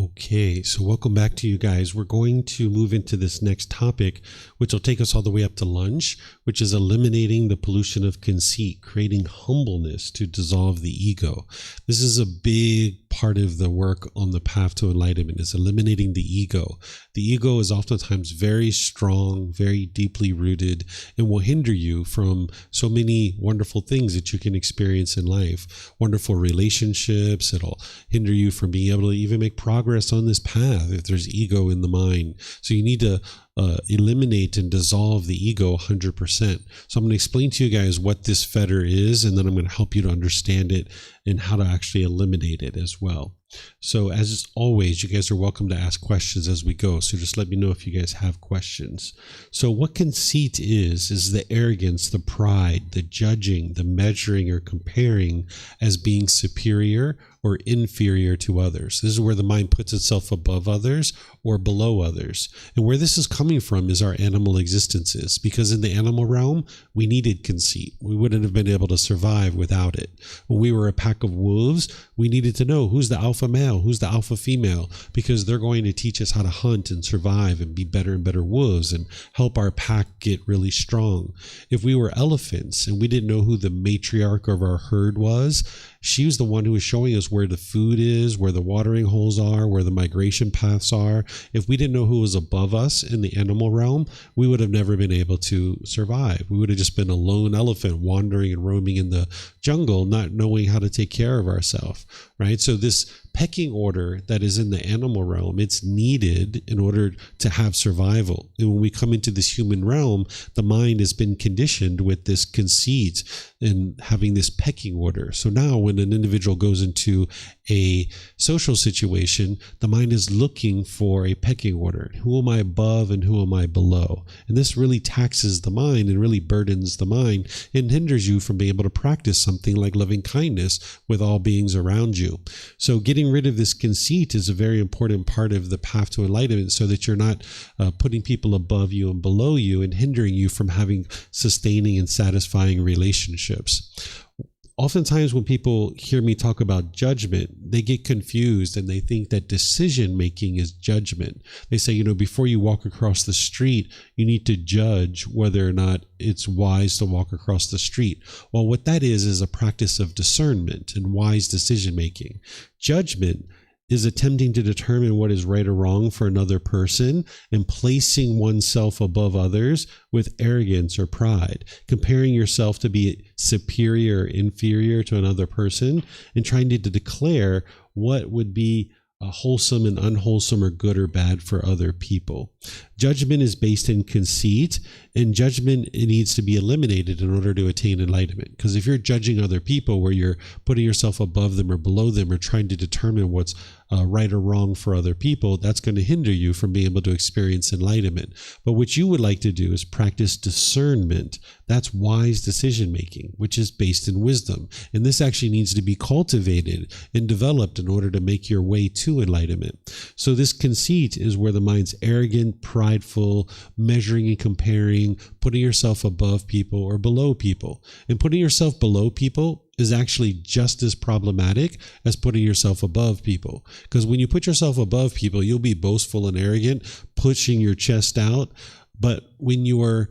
Okay, so welcome back to you guys. We're going to move into this next topic, which will take us all the way up to lunch, which is eliminating the pollution of conceit, creating humbleness to dissolve the ego. This is a big part of the work on the path to enlightenment, is eliminating the ego. The ego is oftentimes very strong, very deeply rooted, and will hinder you from so many wonderful things that you can experience in life. Wonderful relationships. It'll hinder you from being able to even make progress on this path if there's ego in the mind. So you need to eliminate and dissolve the ego 100%. So I'm going to explain to you guys what this fetter is, and then I'm going to help you to understand it and how to actually eliminate it as well. So as always, you guys are welcome to ask questions as we go. So just let me know if you guys have questions. So what conceit is the arrogance, the pride, the judging, the measuring or comparing as being superior or inferior to others. This is where the mind puts itself above others or below others. And where this is coming from is our animal existences, because in the animal realm, we needed conceit. We wouldn't have been able to survive without it. When we were a pack of wolves, we needed to know who's the alpha male, who's the alpha female, because they're going to teach us how to hunt and survive and be better and better wolves and help our pack get really strong. If we were elephants and we didn't know who the matriarch of our herd was, she was the one who was showing us where the food is, where the watering holes are, where the migration paths are. If we didn't know who was above us in the animal realm, we would have never been able to survive. We would have just been a lone elephant wandering and roaming in the jungle, not knowing how to take care of ourselves, right? So this pecking order that is in the animal realm, it's needed in order to have survival. And when we come into this human realm, the mind has been conditioned with this conceit and having this pecking order. So now when an individual goes into a social situation, the mind is looking for a pecking order. Who am I above and who am I below? And this really taxes the mind and really burdens the mind and hinders you from being able to practice something like loving kindness with all beings around you. So getting rid of this conceit is a very important part of the path to enlightenment, so that you're not putting people above you and below you and hindering you from having sustaining and satisfying relationships. Oftentimes when people hear me talk about judgment, they get confused and they think that decision making is judgment. They say, before you walk across the street, you need to judge whether or not it's wise to walk across the street. Well, what that is a practice of discernment and wise decision making. Judgment is attempting to determine what is right or wrong for another person and placing oneself above others with arrogance or pride, comparing yourself to be superior or inferior to another person, and trying to declare what would be wholesome and unwholesome or good or bad for other people. Judgment is based in conceit, and judgment, it needs to be eliminated in order to attain enlightenment. Because if you're judging other people where you're putting yourself above them or below them or trying to determine what's right or wrong for other people, that's going to hinder you from being able to experience enlightenment. But what you would like to do is practice discernment. That's wise decision making, which is based in wisdom. And this actually needs to be cultivated and developed in order to make your way to enlightenment. So this conceit is where the mind's arrogant, prideful, measuring and comparing, putting yourself above people or below people. And putting yourself below people is actually just as problematic as putting yourself above people. Because when you put yourself above people, you'll be boastful and arrogant, pushing your chest out. But when you are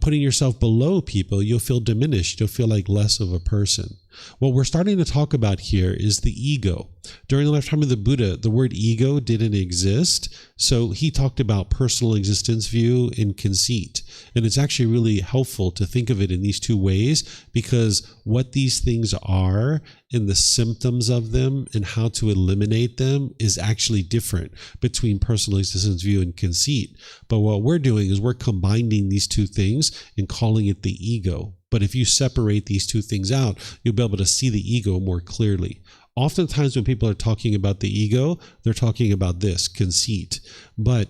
putting yourself below people, you'll feel diminished. You'll feel like less of a person. What we're starting to talk about here is the ego. During the lifetime of the Buddha, the word ego didn't exist. So he talked about personal existence view and conceit. And it's actually really helpful to think of it in these two ways, because what these things are and the symptoms of them and how to eliminate them is actually different between personal existence view and conceit. But what we're doing is we're combining these two things and calling it the ego. But if you separate these two things out, you'll be able to see the ego more clearly. Oftentimes when people are talking about the ego, they're talking about this, conceit. But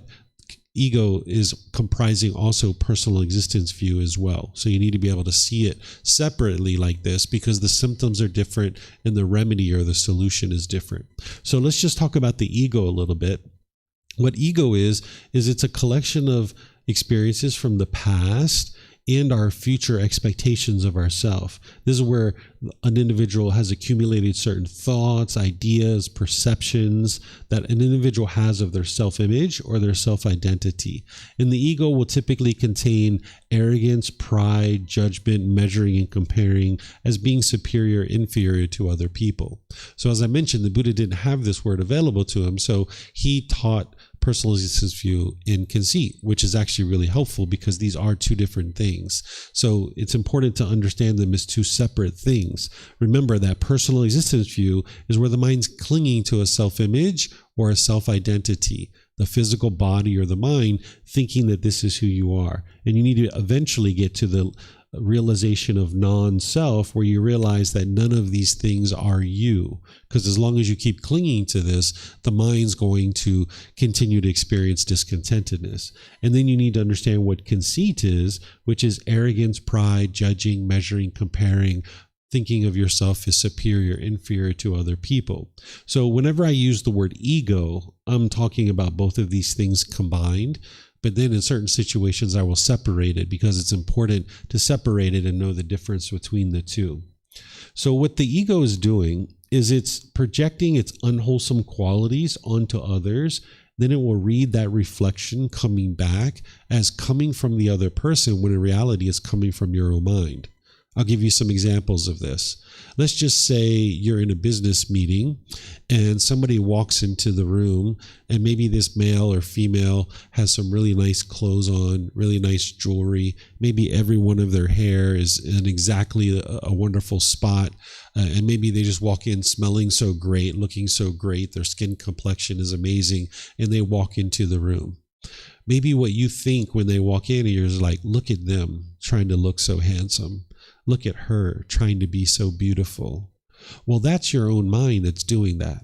ego is comprising also personal existence view as well. So you need to be able to see it separately like this, because the symptoms are different and the remedy or the solution is different. So let's just talk about the ego a little bit. What ego is it's a collection of experiences from the past and our future expectations of ourselves. This is where an individual has accumulated certain thoughts, ideas, perceptions that an individual has of their self-image or their self-identity. And the ego will typically contain arrogance, pride, judgment, measuring and comparing as being superior, inferior to other people. So as I mentioned, the Buddha didn't have this word available to him, so he taught personal existence view in Conceit, which is actually really helpful because these are two different things. So it's important to understand them as two separate things. Remember that personal existence view is where the mind's clinging to a self-image or a self-identity, the physical body or the mind, thinking that this is who you are. And you need to eventually get to the realization of non-self, where you realize that none of these things are you. Because as long as you keep clinging to this, the mind's going to continue to experience discontentedness. And then you need to understand what conceit is, which is arrogance, pride, judging, measuring, comparing, thinking of yourself as superior, inferior to other people. So whenever I use the word ego, I'm talking about both of these things combined. But then in certain situations, I will separate it because it's important to separate it and know the difference between the two. So what the ego is doing is it's projecting its unwholesome qualities onto others. Then it will read that reflection coming back as coming from the other person when in reality it's coming from your own mind. I'll give you some examples of this. Let's just say you're in a business meeting and somebody walks into the room, and maybe this male or female has some really nice clothes on, really nice jewelry. Maybe every one of their hair is in exactly a wonderful spot. And maybe they just walk in smelling so great, looking so great. Their skin complexion is amazing, and they walk into the room. Maybe what you think when they walk in, you're like, look at them trying to look so handsome. Look at her trying to be so beautiful. Well, that's your own mind that's doing that.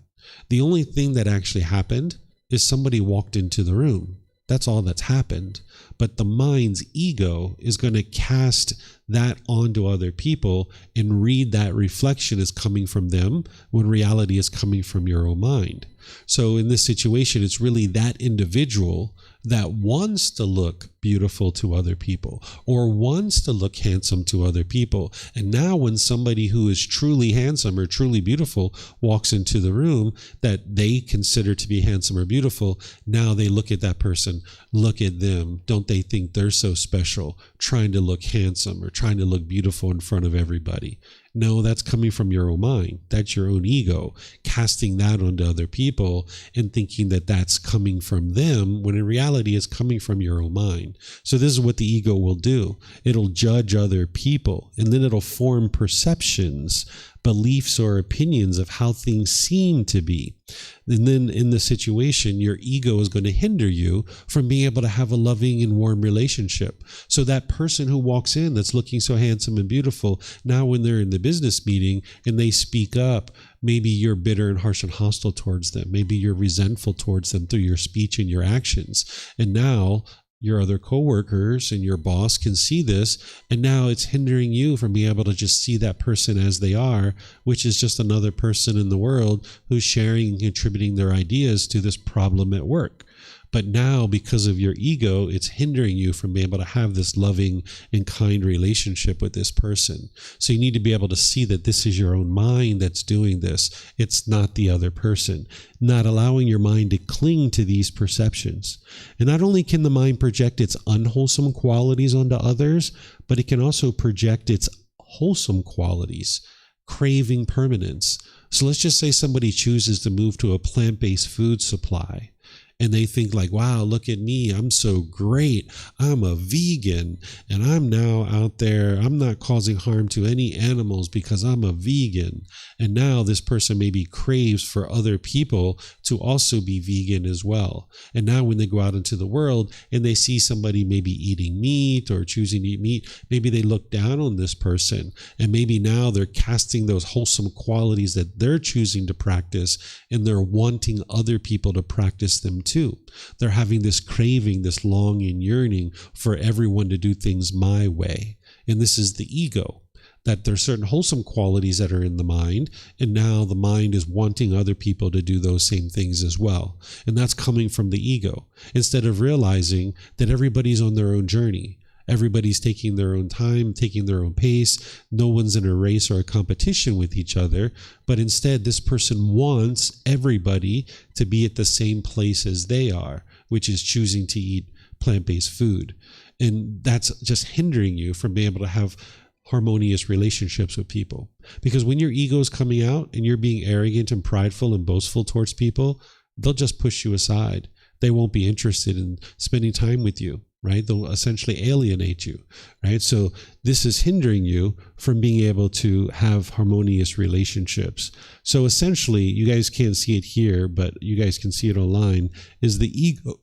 The only thing that actually happened is somebody walked into the room. That's all that's happened. But the mind's ego is going to cast that onto other people and read that reflection as coming from them when reality is coming from your own mind. So in this situation, it's really that individual that wants to look beautiful to other people or wants to look handsome to other people. And now when somebody who is truly handsome or truly beautiful walks into the room that they consider to be handsome or beautiful, now they look at that person, look at them. Don't they think they're so special, trying to look handsome or trying to look beautiful in front of everybody? No, that's coming from your own mind. That's your own ego casting that onto other people and thinking that that's coming from them when in reality it's coming from your own mind. So this is what the ego will do. It'll judge other people, and then it'll form perceptions, beliefs, or opinions of how things seem to be. And then in the situation, your ego is going to hinder you from being able to have a loving and warm relationship. So that person who walks in that's looking so handsome and beautiful, now when they're in the business meeting and they speak up, maybe you're bitter and harsh and hostile towards them. Maybe you're resentful towards them through your speech and your actions. And now your other coworkers and your boss can see this, and now it's hindering you from being able to just see that person as they are, which is just another person in the world who's sharing and contributing their ideas to this problem at work. But now, because of your ego, it's hindering you from being able to have this loving and kind relationship with this person. So you need to be able to see that this is your own mind that's doing this. It's not the other person. Not allowing your mind to cling to these perceptions. And not only can the mind project its unwholesome qualities onto others, but it can also project its wholesome qualities, craving permanence. So let's just say somebody chooses to move to a plant-based food supply. And they think like, wow, look at me. I'm so great. I'm a vegan. And I'm now out there. I'm not causing harm to any animals because I'm a vegan. And now this person maybe craves for other people to also be vegan as well. And now when they go out into the world and they see somebody maybe eating meat or choosing to eat meat, maybe they look down on this person. And maybe now they're casting those wholesome qualities that they're choosing to practice, and they're wanting other people to practice them too. They're having this craving, this longing, yearning for everyone to do things my way. And this is the ego, that there's certain wholesome qualities that are in the mind, and now the mind is wanting other people to do those same things as well. And that's coming from the ego, instead of realizing that everybody's on their own journey. Everybody's taking their own time, taking their own pace. No one's in a race or a competition with each other, but instead this person wants everybody to be at the same place as they are, which is choosing to eat plant-based food. And that's just hindering you from being able to have harmonious relationships with people. Because when your ego is coming out and you're being arrogant and prideful and boastful towards people, they'll just push you aside. They won't be interested in spending time with you, right? They'll essentially alienate you, right? So this is hindering you from being able to have harmonious relationships. So essentially, you guys can't see it here, but you guys can see it online, is the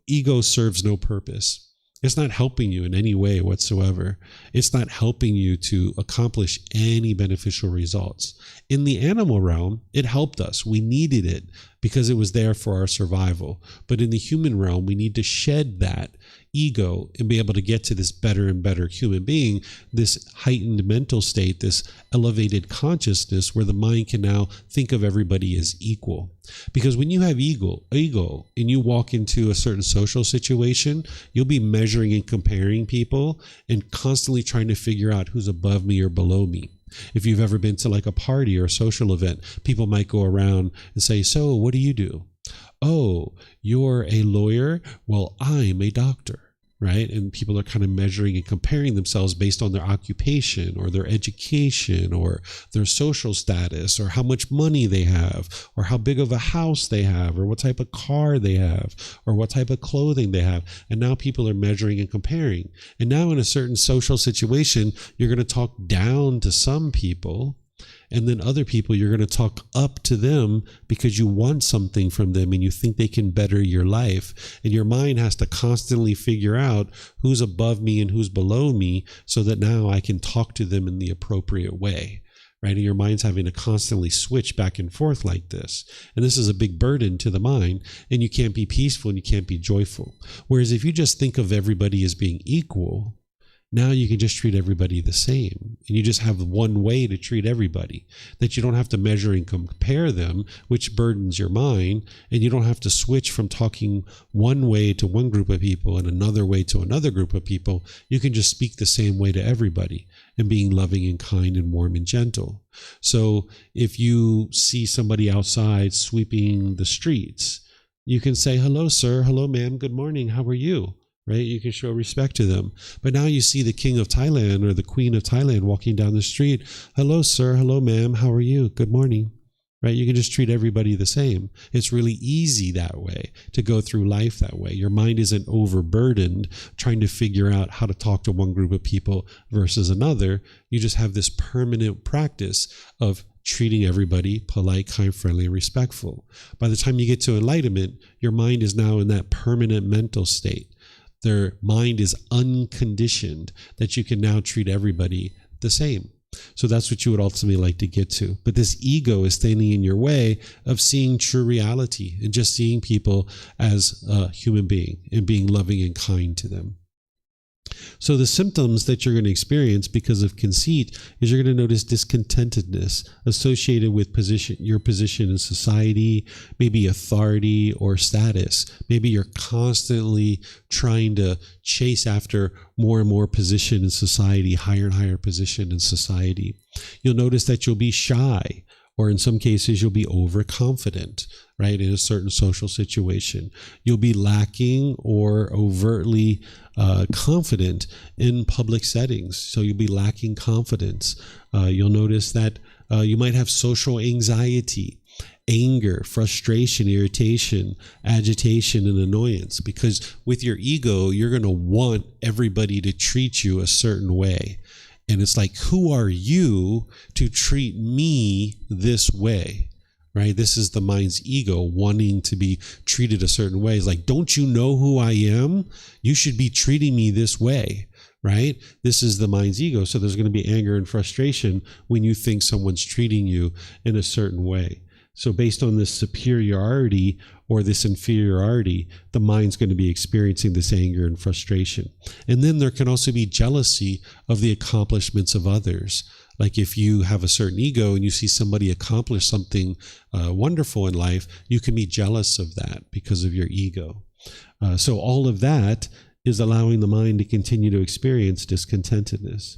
ego serves no purpose. It's not helping you in any way whatsoever. It's not helping you to accomplish any beneficial results. In the animal realm, it helped us. We needed it because it was there for our survival. But in the human realm, we need to shed that ego and be able to get to this better and better human being, this heightened mental state, this elevated consciousness where the mind can now think of everybody as equal. Because when you have ego and you walk into a certain social situation, you'll be measuring and comparing people and constantly trying to figure out who's above me or below me. If you've ever been to like a party or a social event, people might go around and say, "So what do you do?" "Oh, you're a lawyer? Well, I'm a doctor." Right? And people are kind of measuring and comparing themselves based on their occupation or their education or their social status or how much money they have or how big of a house they have or what type of car they have or what type of clothing they have. And now people are measuring and comparing. And now in a certain social situation, you're going to talk down to some people. And then other people, you're going to talk up to them because you want something from them and you think they can better your life. And your mind has to constantly figure out who's above me and who's below me so that now I can talk to them in the appropriate way. Right? And your mind's having to constantly switch back and forth like this. And this is a big burden to the mind, and you can't be peaceful and you can't be joyful. Whereas if you just think of everybody as being equal, now you can just treat everybody the same. And you just have one way to treat everybody, that you don't have to measure and compare them, which burdens your mind. And you don't have to switch from talking one way to one group of people and another way to another group of people. You can just speak the same way to everybody and being loving and kind and warm and gentle. So if you see somebody outside sweeping the streets, you can say, "Hello, sir. Hello, ma'am. Good morning. How are you?" Right? You can show respect to them. But now you see the king of Thailand or the queen of Thailand walking down the street. "Hello, sir. Hello, ma'am. How are you? Good morning." Right? You can just treat everybody the same. It's really easy that way to go through life that way. Your mind isn't overburdened trying to figure out how to talk to one group of people versus another. You just have this permanent practice of treating everybody polite, kind, friendly, and respectful. By the time you get to enlightenment, your mind is now in that permanent mental state. Their mind is unconditioned, that you can now treat everybody the same. So that's what you would ultimately like to get to. But this ego is standing in your way of seeing true reality and just seeing people as a human being and being loving and kind to them. So the symptoms that you're going to experience because of conceit is you're going to notice discontentedness associated with your position in society, maybe authority or status. Maybe you're constantly trying to chase after more and more position in society, higher and higher position in society. You'll notice that you'll be shy, or in some cases, you'll be overconfident, right, in a certain social situation. You'll be lacking or overtly confident in public settings. So you'll be lacking confidence. You'll notice that you might have social anxiety, anger, frustration, irritation, agitation, and annoyance. Because with your ego, you're going to want everybody to treat you a certain way. And it's like, who are you to treat me this way, right? This is the mind's ego wanting to be treated a certain way. It's like, don't you know who I am? You should be treating me this way, right? This is the mind's ego. So there's going to be anger and frustration when you think someone's treating you in a certain way. So based on this superiority or this inferiority, the mind's going to be experiencing this anger and frustration. And then there can also be jealousy of the accomplishments of others. Like if you have a certain ego and you see somebody accomplish something wonderful in life, you can be jealous of that because of your ego. So all of that is allowing the mind to continue to experience discontentedness.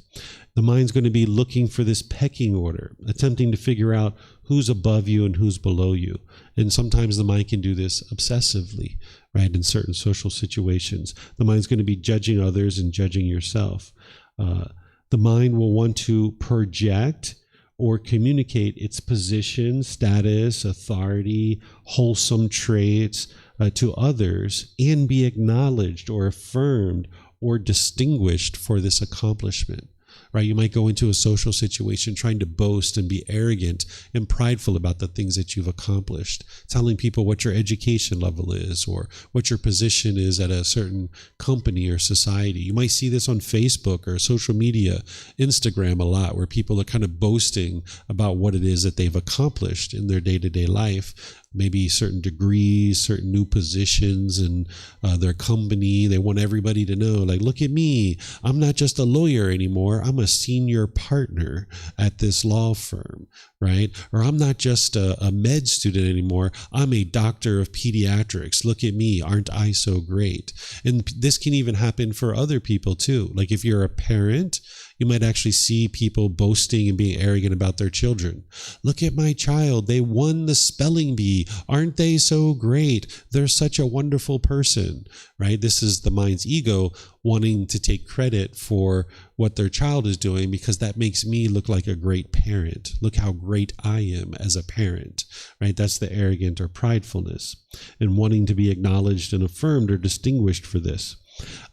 The mind's going to be looking for this pecking order, attempting to figure out who's above you and who's below you. And sometimes the mind can do this obsessively, right? In certain social situations, the mind's going to be judging others and judging yourself. The mind will want to project or communicate its position, status, authority, wholesome traits to others and be acknowledged or affirmed or distinguished for this accomplishment. Right? You might go into a social situation trying to boast and be arrogant and prideful about the things that you've accomplished, telling people what your education level is or what your position is at a certain company or society. You might see this on Facebook or social media, Instagram a lot, where people are kind of boasting about what it is that they've accomplished in their day-to-day life. Maybe certain degrees, certain new positions in their company. They want everybody to know, like, look at me. I'm not just a lawyer anymore. I'm a senior partner at this law firm, right? Or I'm not just a med student anymore. I'm a doctor of pediatrics. Look at me. Aren't I so great? And this can even happen for other people too. Like if you're a parent, you might actually see people boasting and being arrogant about their children. Look at my child. They won the spelling bee. Aren't they so great? They're such a wonderful person, right? This is the mind's ego wanting to take credit for what their child is doing because that makes me look like a great parent. Look how great I am as a parent, right? That's the arrogant or pridefulness and wanting to be acknowledged and affirmed or distinguished for this.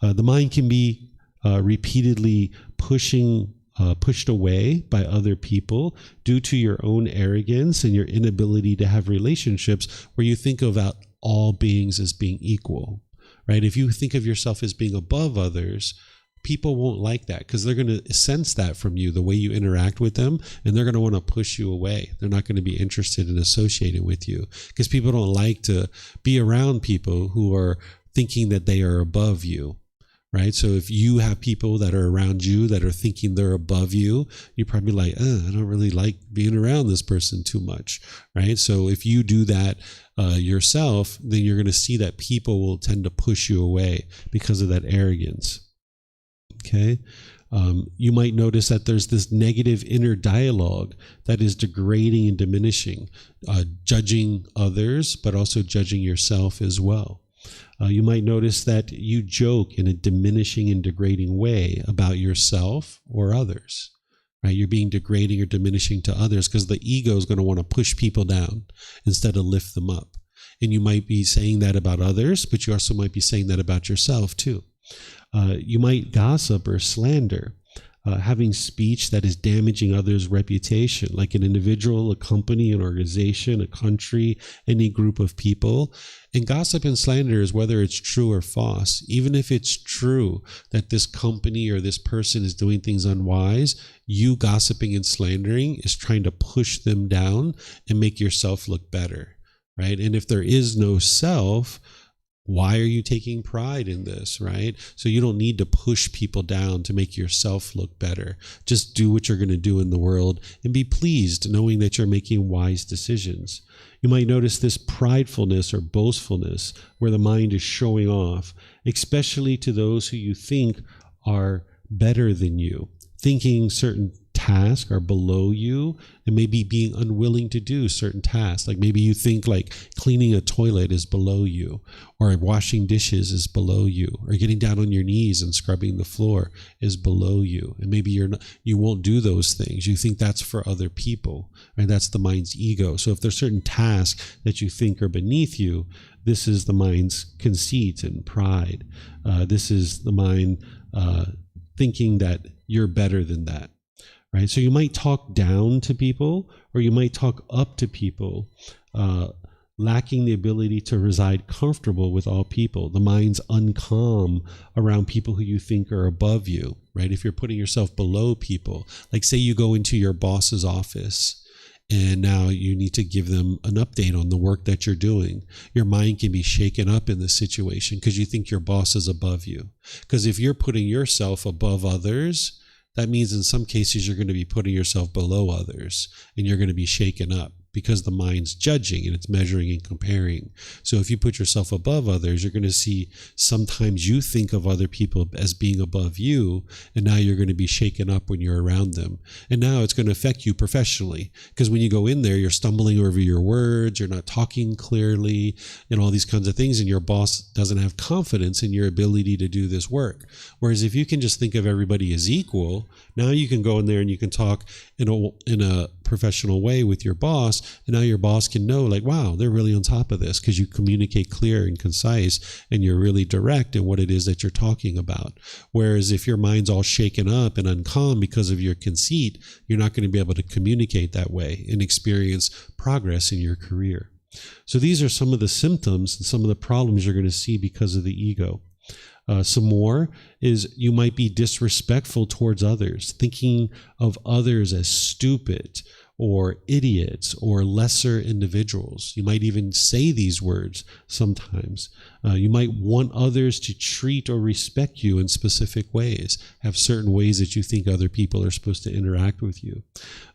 The mind can be repeatedly pushed away by other people due to your own arrogance and your inability to have relationships where you think about all beings as being equal, right? If you think of yourself as being above others, people won't like that because they're going to sense that from you, the way you interact with them, and they're going to want to push you away. They're not going to be interested in associating with you because people don't like to be around people who are thinking that they are above you. Right? So if you have people that are around you that are thinking they're above you, you're probably like, I don't really like being around this person too much. Right? So if you do that yourself, then you're going to see that people will tend to push you away because of that arrogance. Okay? You might notice that there's this negative inner dialogue that is degrading and diminishing, judging others, but also judging yourself as well. You might notice that you joke in a diminishing and degrading way about yourself or others, right? You're being degrading or diminishing to others because the ego is going to want to push people down instead of lift them up. And you might be saying that about others, but you also might be saying that about yourself too. You might gossip or slander. Having speech that is damaging others' reputation, like an individual, a company, an organization, a country, any group of people. And gossip and slander is whether it's true or false. Even if it's true that this company or this person is doing things unwise, you gossiping and slandering is trying to push them down and make yourself look better, right? And if there is no self, why are you taking pride in this, right? So you don't need to push people down to make yourself look better. Just do what you're going to do in the world and be pleased knowing that you're making wise decisions. You might notice this pridefulness or boastfulness where the mind is showing off, especially to those who you think are better than you, thinking certain tasks are below you and maybe being unwilling to do certain tasks. Like maybe you think like cleaning a toilet is below you, or washing dishes is below you, or getting down on your knees and scrubbing the floor is below you. And maybe you won't do those things. You think that's for other people, and that's the mind's ego. So if there's certain tasks that you think are beneath you, this is the mind's conceit and pride. This is the mind thinking that you're better than that. Right? So you might talk down to people, or you might talk up to people, lacking the ability to reside comfortable with all people. The mind's uncalm around people who you think are above you, right? If you're putting yourself below people, like say you go into your boss's office and now you need to give them an update on the work that you're doing. Your mind can be shaken up in this situation because you think your boss is above you. Because if you're putting yourself above others, that means in some cases you're going to be putting yourself below others and you're going to be shaken up. because the mind's judging and it's measuring and comparing. So if you put yourself above others, you're going to see sometimes you think of other people as being above you, and now you're going to be shaken up when you're around them. And now it's going to affect you professionally, because when you go in there, you're stumbling over your words, you're not talking clearly, and all these kinds of things, and your boss doesn't have confidence in your ability to do this work. Whereas if you can just think of everybody as equal, now you can go in there and you can talk in a professional way with your boss, and now your boss can know, like, wow, they're really on top of this, because you communicate clear and concise and you're really direct in what it is that you're talking about. Whereas if your mind's all shaken up and uncalm because of your conceit, you're not going to be able to communicate that way and experience progress in your career. So these are some of the symptoms and some of the problems you're going to see because of the ego. Some more is you might be disrespectful towards others, thinking of others as stupid or idiots or lesser individuals. You might even say these words sometimes. You might want others to treat or respect you in specific ways, have certain ways that you think other people are supposed to interact with you.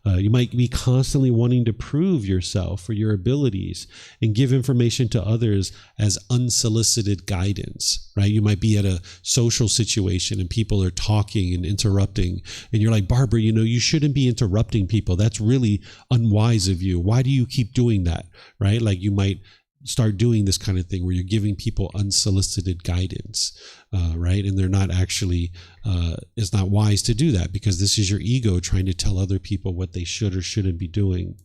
You might be constantly wanting to prove yourself or your abilities and give information to others as unsolicited guidance, right? You might be at a social situation and people are talking and interrupting, and you're like, Barbara, you shouldn't be interrupting people. That's really unwise of you. Why do you keep doing that, right? Like you might start doing this kind of thing where you're giving people unsolicited guidance, right? And they're not actually, it's not wise to do that, because this is your ego trying to tell other people what they should or shouldn't be doing.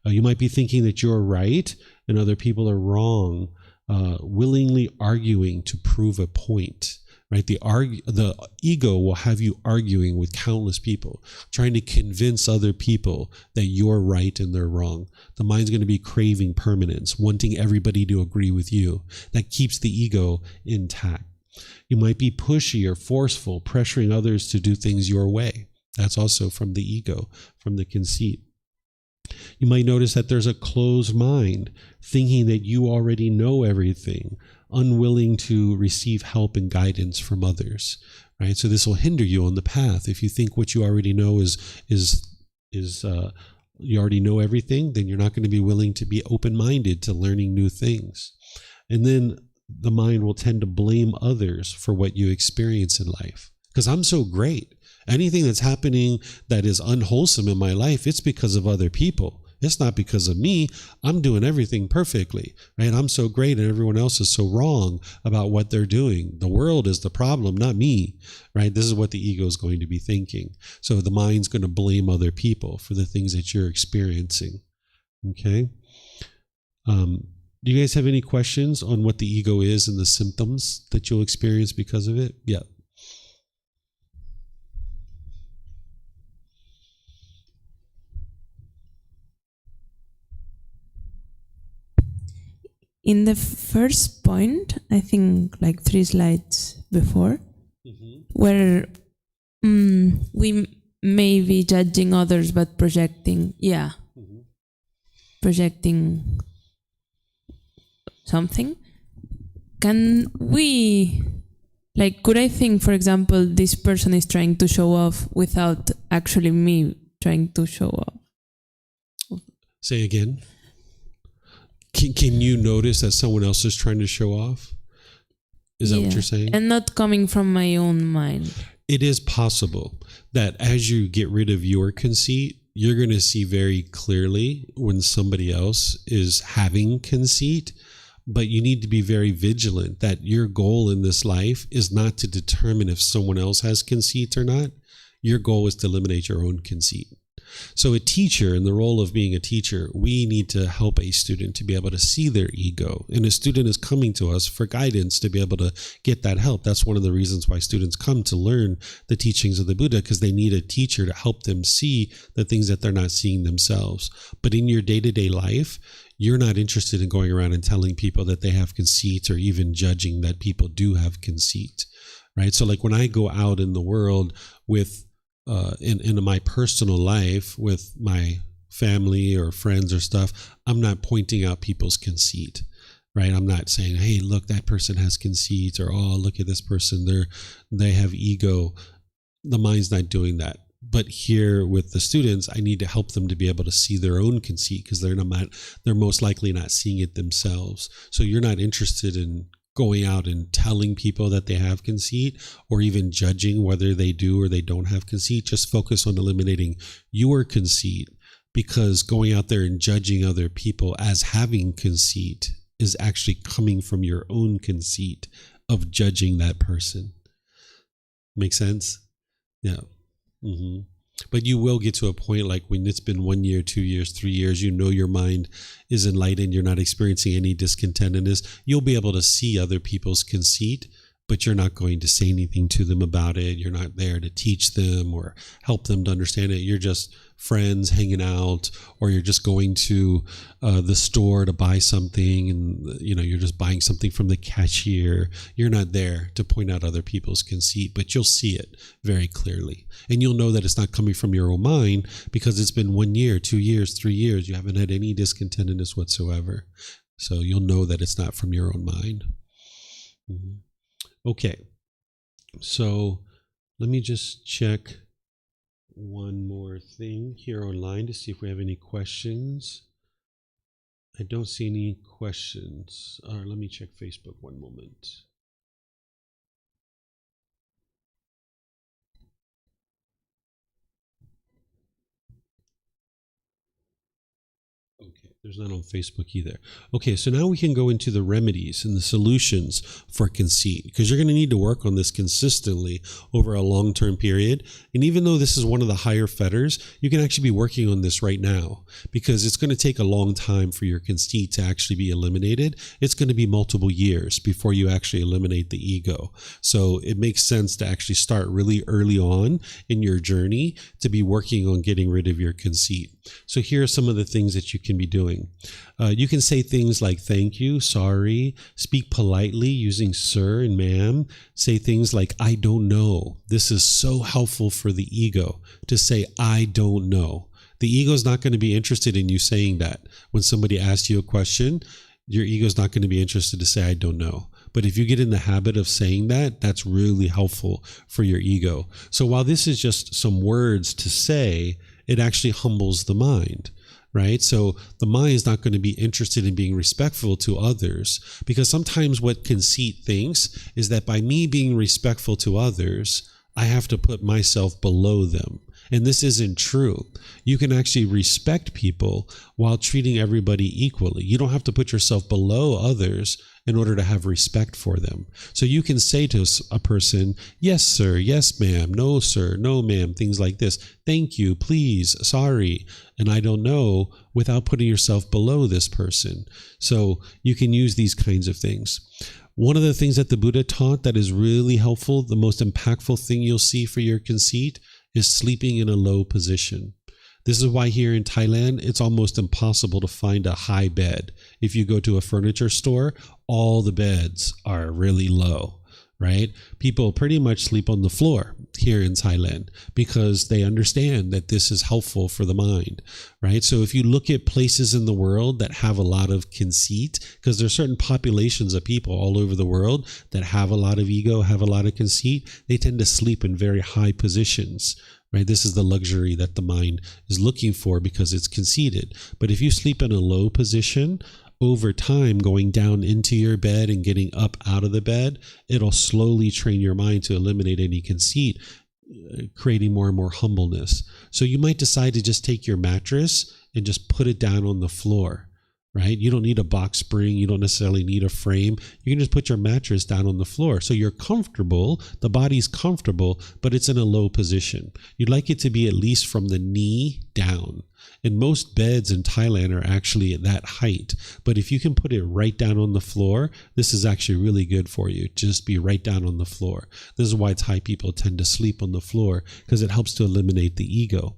You might be thinking that you're right and other people are wrong, willingly arguing to prove a point. Right? The ego will have you arguing with countless people, trying to convince other people that you're right and they're wrong. The mind's going to be craving permanence, wanting everybody to agree with you. That keeps the ego intact. You might be pushy or forceful, pressuring others to do things your way. That's also from the ego, from the conceit. You might notice that there's a closed mind, thinking that you already know everything, unwilling to receive help and guidance from others, right? So this will hinder you on the path. If you think what you already know is you already know everything, then you're not going to be willing to be open-minded to learning new things. And then the mind will tend to blame others for what you experience in life. Because I'm so great. Anything that's happening that is unwholesome in my life, it's because of other people. It's not because of me. I'm doing everything perfectly, right? I'm so great and everyone else is so wrong about what they're doing. The world is the problem, not me, right? This is what the ego is going to be thinking. So the mind's going to blame other people for the things that you're experiencing, okay? Do you guys have any questions on what the ego is and the symptoms that you'll experience because of it? Yeah. In the first point, I think like 3 slides before, where we may be judging others but projecting, projecting something. Can we, could I think, for example, this person is trying to show off without actually me trying to show off? Say again. Can you notice that someone else is trying to show off? Is that what you're saying? And not coming from my own mind. It is possible that as you get rid of your conceit, you're going to see very clearly when somebody else is having conceit, but you need to be very vigilant that your goal in this life is not to determine if someone else has conceit or not. Your goal is to eliminate your own conceit. So a teacher, in the role of being a teacher, we need to help a student to be able to see their ego. And a student is coming to us for guidance to be able to get that help. That's one of the reasons why students come to learn the teachings of the Buddha, because they need a teacher to help them see the things that they're not seeing themselves. But in your day-to-day life, you're not interested in going around and telling people that they have conceit, or even judging that people do have conceit, right? So like when I go out in the world with in my personal life with my family or friends or stuff, I'm not pointing out people's conceit, right? I'm not saying, hey, look, that person has conceit, or, oh, look at this person, they have ego. The mind's not doing that. But here with the students, I need to help them to be able to see their own conceit, because they're most likely not seeing it themselves. So you're not interested in going out and telling people that they have conceit, or even judging whether they do or they don't have conceit. Just focus on eliminating your conceit, because going out there and judging other people as having conceit is actually coming from your own conceit of judging that person. Make sense? Yeah. Mm-hmm. But you will get to a point like when it's been 1 year, 2 years, 3 years, you know your mind is enlightened, you're not experiencing any discontentedness. You'll be able to see other people's conceit, but you're not going to say anything to them about it. You're not there to teach them or help them to understand it. You're just friends hanging out, or you're just going to the store to buy something, and you're just buying something from the cashier. You're not there to point out other people's conceit, but you'll see it very clearly, and you'll know that it's not coming from your own mind, because it's been 1 year, 2 years, 3 years. You haven't had any discontentedness whatsoever, so you'll know that it's not from your own mind. Mm-hmm. Okay, so let me just check one more thing here online to see if we have any questions. I don't see any questions. Let me check Facebook one moment. Okay, there's none on Facebook either. Okay, so now we can go into the remedies and the solutions for conceit, because you're going to need to work on this consistently over a long-term period. And even though this is one of the higher fetters, you can actually be working on this right now, because it's going to take a long time for your conceit to actually be eliminated. It's going to be multiple years before you actually eliminate the ego. So it makes sense to actually start really early on in your journey to be working on getting rid of your conceit. So here are some of the things that you can be doing. You can say things like thank you, sorry, speak politely using sir and ma'am. Say things like I don't know. This is so helpful for the ego to say I don't know. The ego is not going to be interested in you saying that. When somebody asks you a question, your ego is not going to be interested to say I don't know. But if you get in the habit of saying that, that's really helpful for your ego. So while this is just some words to say, it actually humbles the mind, right? So the mind is not going to be interested in being respectful to others, because sometimes what conceit thinks is that by me being respectful to others, I have to put myself below them. And this isn't true. You can actually respect people while treating everybody equally. You don't have to put yourself below others in order to have respect for them. So you can say to a person, yes, sir, yes, ma'am, no, sir, no, ma'am, things like this. Thank you, please, sorry, and I don't know, without putting yourself below this person. So you can use these kinds of things. One of the things that the Buddha taught that is really helpful, the most impactful thing you'll see for your conceit, is sleeping in a low position. This is why here in Thailand, it's almost impossible to find a high bed. If you go to a furniture store, all the beds are really low, right? People pretty much sleep on the floor here in Thailand because they understand that this is helpful for the mind, right? So if you look at places in the world that have a lot of conceit, because there's certain populations of people all over the world that have a lot of ego, have a lot of conceit, they tend to sleep in very high positions, right? This is the luxury that the mind is looking for because it's conceited. But if you sleep in a low position, over time, going down into your bed and getting up out of the bed, it'll slowly train your mind to eliminate any conceit, creating more and more humbleness. So you might decide to just take your mattress and just put it down on the floor, right? You don't need a box spring. You don't necessarily need a frame. You can just put your mattress down on the floor. So you're comfortable. The body's comfortable, but it's in a low position. You'd like it to be at least from the knee down. And most beds in Thailand are actually at that height. But if you can put it right down on the floor, this is actually really good for you. Just be right down on the floor. This is why Thai people tend to sleep on the floor, because it helps to eliminate the ego.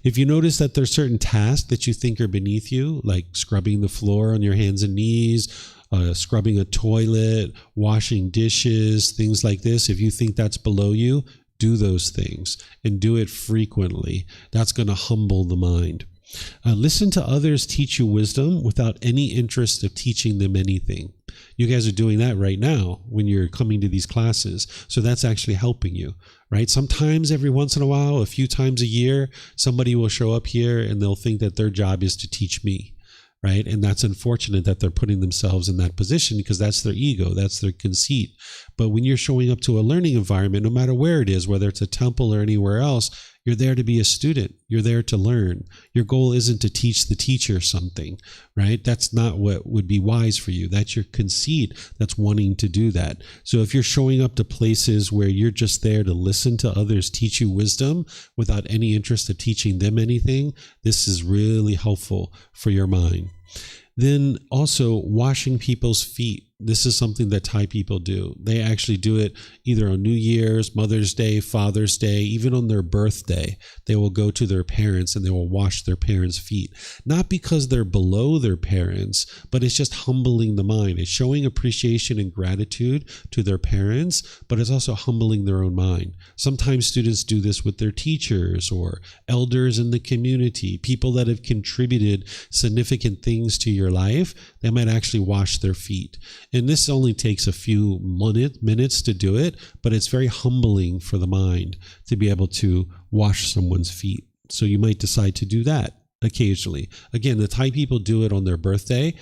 If you notice that there's certain tasks that you think are beneath you, like scrubbing the floor on your hands and knees, scrubbing a toilet, washing dishes, things like this, if you think that's below you, do those things and do it frequently. That's going to humble the mind. Listen to others teach you wisdom without any interest of teaching them anything. You guys are doing that right now when you're coming to these classes. So that's actually helping you, right? Sometimes every once in a while, a few times a year, somebody will show up here and they'll think that their job is to teach me, right? And that's unfortunate that they're putting themselves in that position because that's their ego, that's their conceit. But when you're showing up to a learning environment, no matter where it is, whether it's a temple or anywhere else, you're there to be a student. You're there to learn. Your goal isn't to teach the teacher something, right? That's not what would be wise for you. That's your conceit that's wanting to do that. So if you're showing up to places where you're just there to listen to others teach you wisdom without any interest of teaching them anything, this is really helpful for your mind. Then also washing people's feet. This is something that Thai people do. They actually do it either on New Year's, Mother's Day, Father's Day, even on their birthday. They will go to their parents and they will wash their parents' feet. Not because they're below their parents, but it's just humbling the mind. It's showing appreciation and gratitude to their parents, but it's also humbling their own mind. Sometimes students do this with their teachers or elders in the community, people that have contributed significant things to your life. They might actually wash their feet. And this only takes a few minutes to do it, but it's very humbling for the mind to be able to wash someone's feet. So you might decide to do that occasionally. Again, the Thai people do it on their birthday.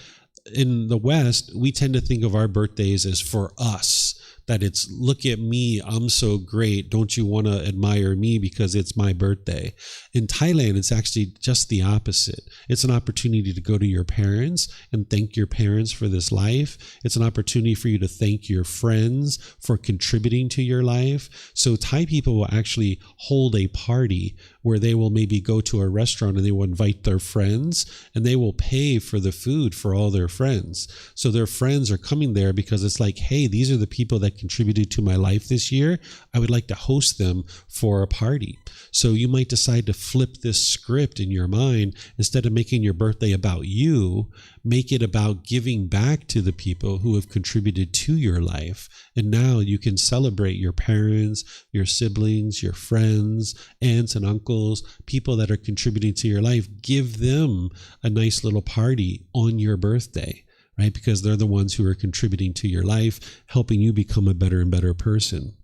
In the West, we tend to think of our birthdays as for us, that it's, look at me, I'm so great. Don't you want to admire me because it's my birthday? In Thailand, it's actually just the opposite. It's an opportunity to go to your parents and thank your parents for this life. It's an opportunity for you to thank your friends for contributing to your life. So Thai people will actually hold a party where they will maybe go to a restaurant and they will invite their friends and they will pay for the food for all their friends. So their friends are coming there because it's like, hey, these are the people that contributed to my life this year. I would like to host them for a party. So you might decide to flip this script in your mind. Instead of making your birthday about you, make it about giving back to the people who have contributed to your life. And now you can celebrate your parents, your siblings, your friends, aunts and uncles, people that are contributing to your life. Give them a nice little party on your birthday, right? Because they're the ones who are contributing to your life, helping you become a better and better person.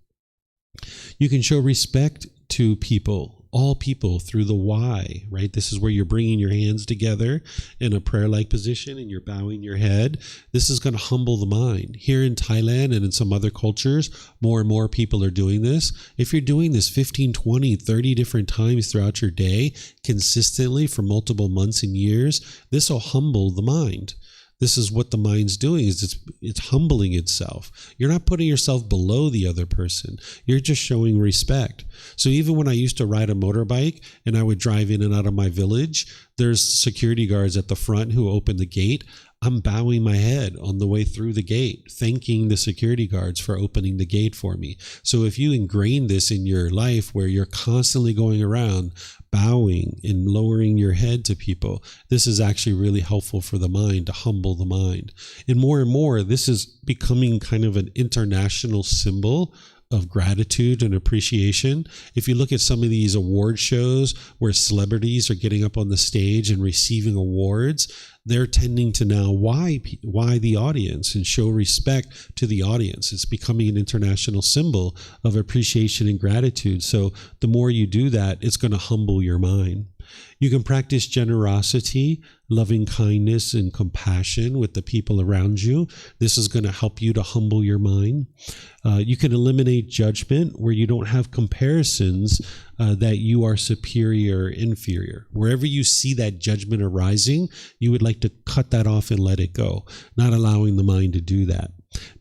You can show respect to people, all people, through the why, right? This is where you're bringing your hands together in a prayer-like position and you're bowing your head. This is going to humble the mind. Here in Thailand and in some other cultures, more and more people are doing this. If you're doing this 15, 20, 30 different times throughout your day, consistently for multiple months and years, this will humble the mind. This is what the mind's doing, is it's humbling itself. You're not putting yourself below the other person. You're just showing respect. So even when I used to ride a motorbike and I would drive in and out of my village, there's security guards at the front who open the gate. I'm bowing my head on the way through the gate, thanking the security guards for opening the gate for me. So if you ingrain this in your life where you're constantly going around bowing and lowering your head to people, this is actually really helpful for the mind, to humble the mind. And more, this is becoming kind of an international symbol of gratitude and appreciation. If you look at some of these award shows where celebrities are getting up on the stage and receiving awards, they're tending to now why the audience and show respect to the audience. It's becoming an international symbol of appreciation and gratitude. So the more you do that, it's going to humble your mind. You can practice generosity, loving kindness, and compassion with the people around you. This is going to help you to humble your mind. You can eliminate judgment where you don't have comparisons that you are superior or inferior. Wherever you see that judgment arising, you would like to cut that off and let it go, not allowing the mind to do that.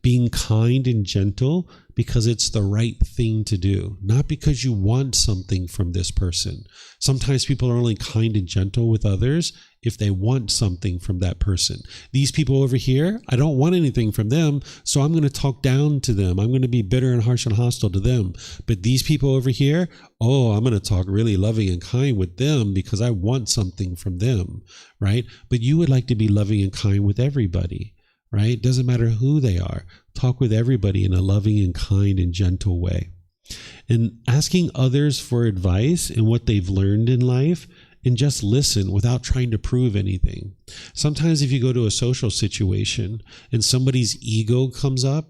Being kind and gentle because it's the right thing to do, not because you want something from this person. Sometimes people are only kind and gentle with others if they want something from that person. These people over here, I don't want anything from them, so I'm going to talk down to them. I'm going to be bitter and harsh and hostile to them. But these people over here, I'm going to talk really loving and kind with them because I want something from them, right? But you would like to be loving and kind with everybody, right? Doesn't matter who they are. Talk with everybody in a loving and kind and gentle way. And asking others for advice and what they've learned in life and just listen without trying to prove anything. Sometimes if you go to a social situation and somebody's ego comes up,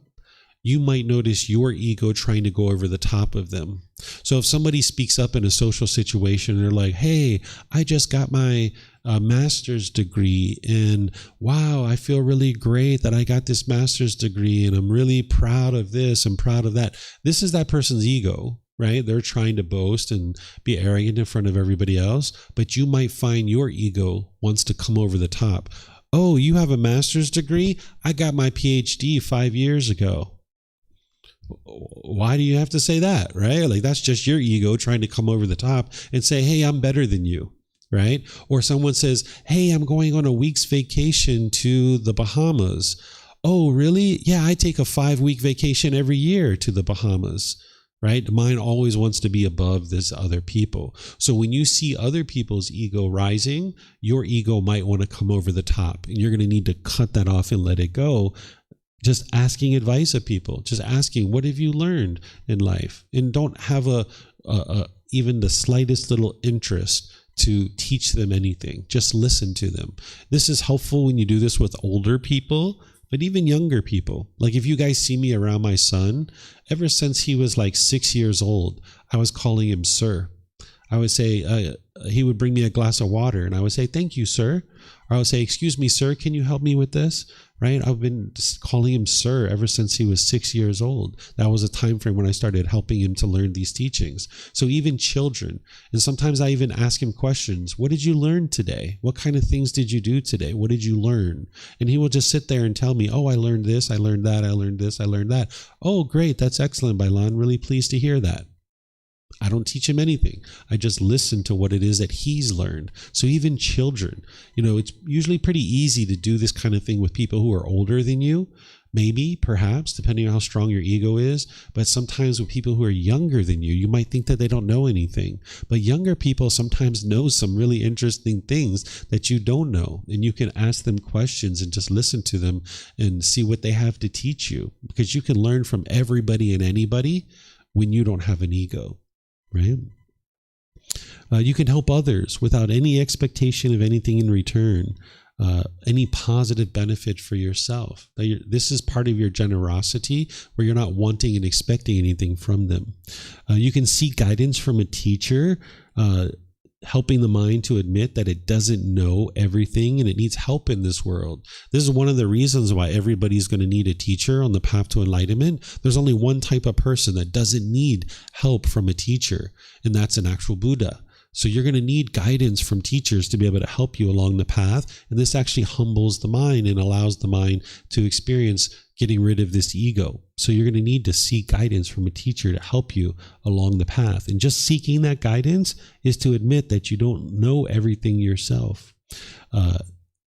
you might notice your ego trying to go over the top of them. So if somebody speaks up in a social situation, they're like, hey, I just got my master's degree, and wow, I feel really great that I got this master's degree, and I'm really proud of this and proud of that. This is that person's ego, right? They're trying to boast and be arrogant in front of everybody else, but you might find your ego wants to come over the top. Oh, you have a master's degree? I got my PhD 5 years ago. Why do you have to say that, right? Like, that's just your ego trying to come over the top and say, hey, I'm better than you, right? Or someone says, hey, I'm going on a week's vacation to the Bahamas. Oh, really? Yeah, I take a 5-week vacation every year to the Bahamas, right? Mine always wants to be above this other people. So when you see other people's ego rising, your ego might want to come over the top, and you're going to need to cut that off and let it go. Just asking advice of people, just asking, what have you learned in life? And don't have even the slightest little interest to teach them anything. Just listen to them. This is helpful when you do this with older people, but even younger people. Like, if you guys see me around my son, ever since he was like 6 years old, I was calling him sir. I would say, he would bring me a glass of water, and I would say, thank you, sir. Or I would say, excuse me, sir, can you help me with this? Right? I've been calling him sir ever since he was 6 years old. That was a time frame when I started helping him to learn these teachings. So even children, and sometimes I even ask him questions. What did you learn today? What kind of things did you do today? What did you learn? And he will just sit there and tell me, oh, I learned this, I learned that, I learned this, I learned that. Oh, great. That's excellent, Bailan. Really pleased to hear that. I don't teach him anything. I just listen to what it is that he's learned. So even children, it's usually pretty easy to do this kind of thing with people who are older than you, maybe, perhaps, depending on how strong your ego is. But sometimes with people who are younger than you, you might think that they don't know anything. But younger people sometimes know some really interesting things that you don't know. And you can ask them questions and just listen to them and see what they have to teach you. Because you can learn from everybody and anybody when you don't have an ego. Right? You can help others without any expectation of anything in return, any positive benefit for yourself. This is part of your generosity, where you're not wanting and expecting anything from them. You can seek guidance from a teacher, helping the mind to admit that it doesn't know everything and it needs help in this world. This is one of the reasons why everybody's going to need a teacher on the path to enlightenment. There's only one type of person that doesn't need help from a teacher, and that's an actual Buddha. So you're going to need guidance from teachers to be able to help you along the path. And this actually humbles the mind and allows the mind to experience getting rid of this ego. So you're going to need to seek guidance from a teacher to help you along the path. And just seeking that guidance is to admit that you don't know everything yourself.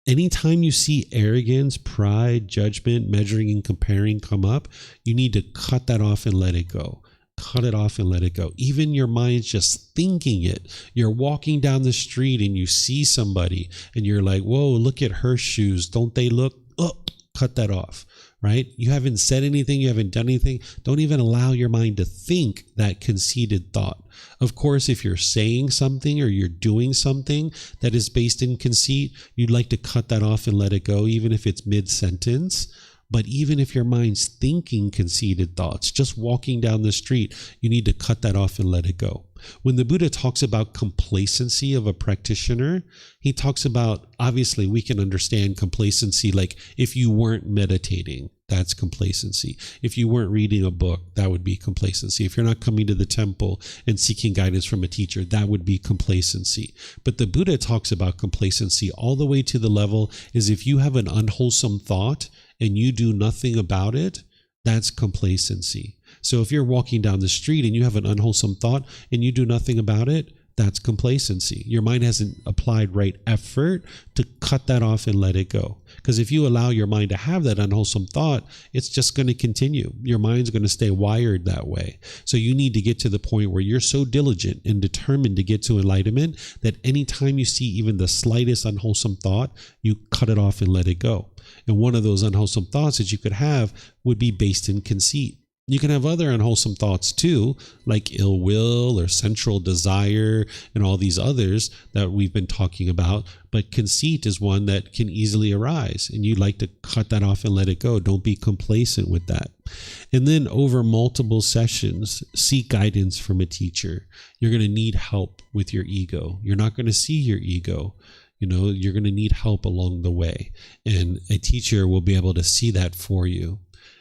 Anytime you see arrogance, pride, judgment, measuring and comparing come up, you need to cut that off and let it go. Cut it off and let it go. Even your mind's just thinking it. You're walking down the street and you see somebody and you're like, whoa, look at her shoes. Don't they look? Oh, cut that off, right? You haven't said anything. You haven't done anything. Don't even allow your mind to think that conceited thought. Of course, if you're saying something or you're doing something that is based in conceit, you'd like to cut that off and let it go, even if it's mid-sentence. But even if your mind's thinking conceited thoughts, just walking down the street, you need to cut that off and let it go. When the Buddha talks about complacency of a practitioner, he talks about, obviously we can understand complacency, like if you weren't meditating, that's complacency. If you weren't reading a book, that would be complacency. If you're not coming to the temple and seeking guidance from a teacher, that would be complacency. But the Buddha talks about complacency all the way to the level is if you have an unwholesome thought and you do nothing about it, that's complacency. So if you're walking down the street and you have an unwholesome thought and you do nothing about it, that's complacency. Your mind hasn't applied right effort to cut that off and let it go. Because if you allow your mind to have that unwholesome thought, it's just going to continue. Your mind's going to stay wired that way. So you need to get to the point where you're so diligent and determined to get to enlightenment that anytime you see even the slightest unwholesome thought, you cut it off and let it go. And one of those unwholesome thoughts that you could have would be based in conceit. You can have other unwholesome thoughts too, like ill will or sensual desire and all these others that we've been talking about. But conceit is one that can easily arise, and you'd like to cut that off and let it go. Don't be complacent with that. And then over multiple sessions, seek guidance from a teacher. You're going to need help with your ego. You're not going to see your ego. You're going to need help along the way. And a teacher will be able to see that for you.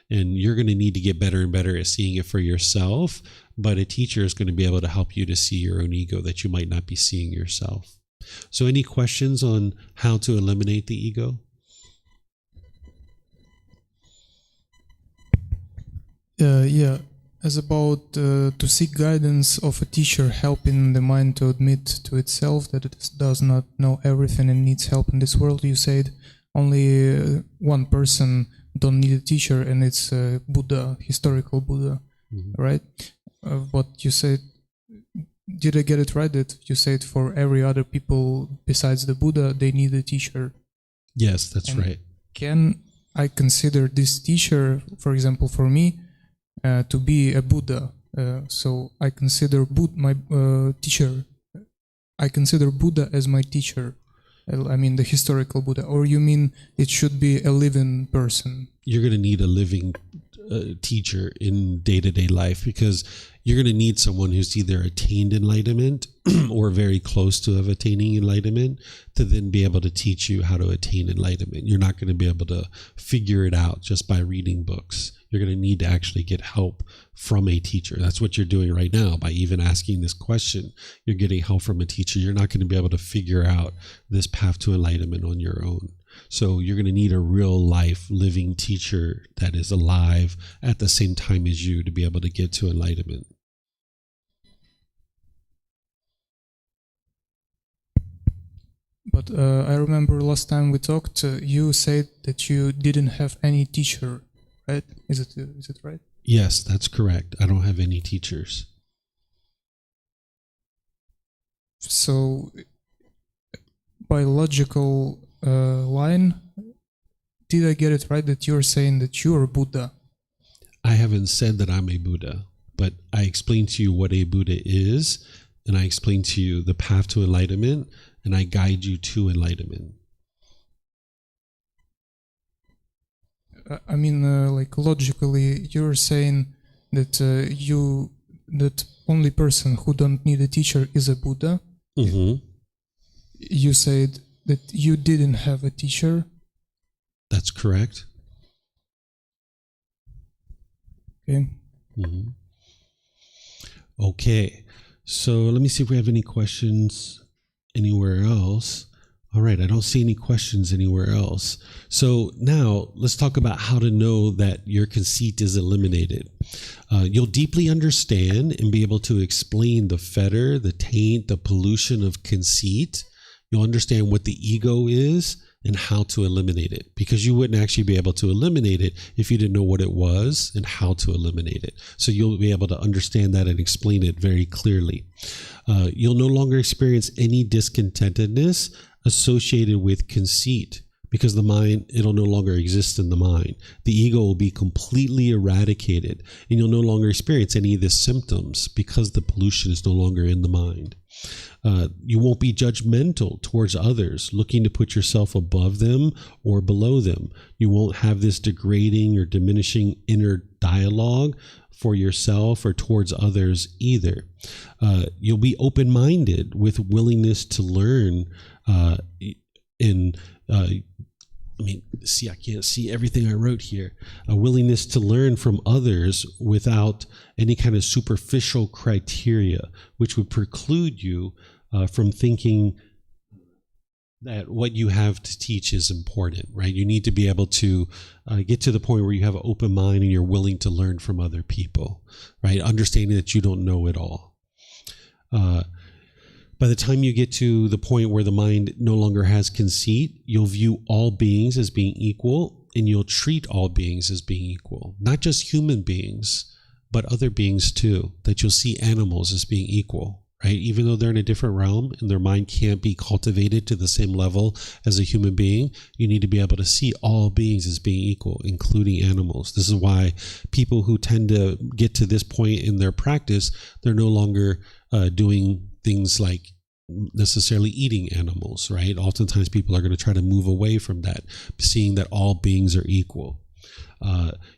And you're going to need to get better and better at seeing it for yourself. But a teacher is going to be able to help you to see your own ego that you might not be seeing yourself. So any questions on how to eliminate the ego? Yeah. As about to seek guidance of a teacher, helping the mind to admit to itself that it does not know everything and needs help in this world. You said only one person don't need a teacher, and it's Buddha, historical Buddha, right? What you said, did I get it right? That you said for every other people besides the Buddha, they need a teacher. Yes, that's right. Can I consider this teacher, for example, for me, to be a Buddha? So I consider my teacher. I consider Buddha as my teacher. I mean the historical Buddha. Or you mean it should be a living person? You're going to need a living teacher in day-to-day life, because you're going to need someone who's either attained enlightenment or very close to have attaining enlightenment to then be able to teach you how to attain enlightenment. You're not going to be able to figure it out just by reading books. You're going to need to actually get help from a teacher. That's what you're doing right now by even asking this question. You're getting help from a teacher. You're not going to be able to figure out this path to enlightenment on your own. So you're going to need a real life living teacher that is alive at the same time as you to be able to get to enlightenment. But I remember last time we talked, you said that you didn't have any teacher, right? Is it right? Yes, that's correct. I don't have any teachers. So, by logical line, did I get it right that you're saying that you're Buddha? I haven't said that I'm a Buddha, but I explained to you what a Buddha is, and I explained to you the path to enlightenment, and I guide you to enlightenment. I mean, like logically, you're saying that that only person who don't need a teacher is a Buddha. Mm-hmm. You said that you didn't have a teacher. That's correct. Okay. Mm-hmm. Okay. So let me see if we have any questions anywhere else. All right, I don't see any questions anywhere else. So now let's talk about how to know that your conceit is eliminated. You'll deeply understand and be able to explain the fetter, the taint, the pollution of conceit. You'll understand what the ego is and how to eliminate it, because you wouldn't actually be able to eliminate it if you didn't know what it was and how to eliminate it. So you'll be able to understand that and explain it very clearly. You'll no longer experience any discontentedness associated with conceit, because the mind, it'll no longer exist in the mind. The ego will be completely eradicated, and you'll no longer experience any of the symptoms because the pollution is no longer in the mind. You won't be judgmental towards others, looking to put yourself above them or below them. You won't have this degrading or diminishing inner dialogue for yourself or towards others either. You'll be open-minded with willingness to learn I can't see everything I wrote here. A willingness to learn from others without any kind of superficial criteria, which would preclude you from thinking that what you have to teach is important, right? You need to be able to get to the point where you have an open mind and you're willing to learn from other people, right? Understanding that you don't know it all. By the time you get to the point where the mind no longer has conceit, you'll view all beings as being equal, and you'll treat all beings as being equal. Not just human beings, but other beings too, that you'll see animals as being equal, right? Even though they're in a different realm and their mind can't be cultivated to the same level as a human being, you need to be able to see all beings as being equal, including animals. This is why people who tend to get to this point in their practice, they're no longer doing things like necessarily eating animals, right? Oftentimes people are going to try to move away from that, seeing that all beings are equal.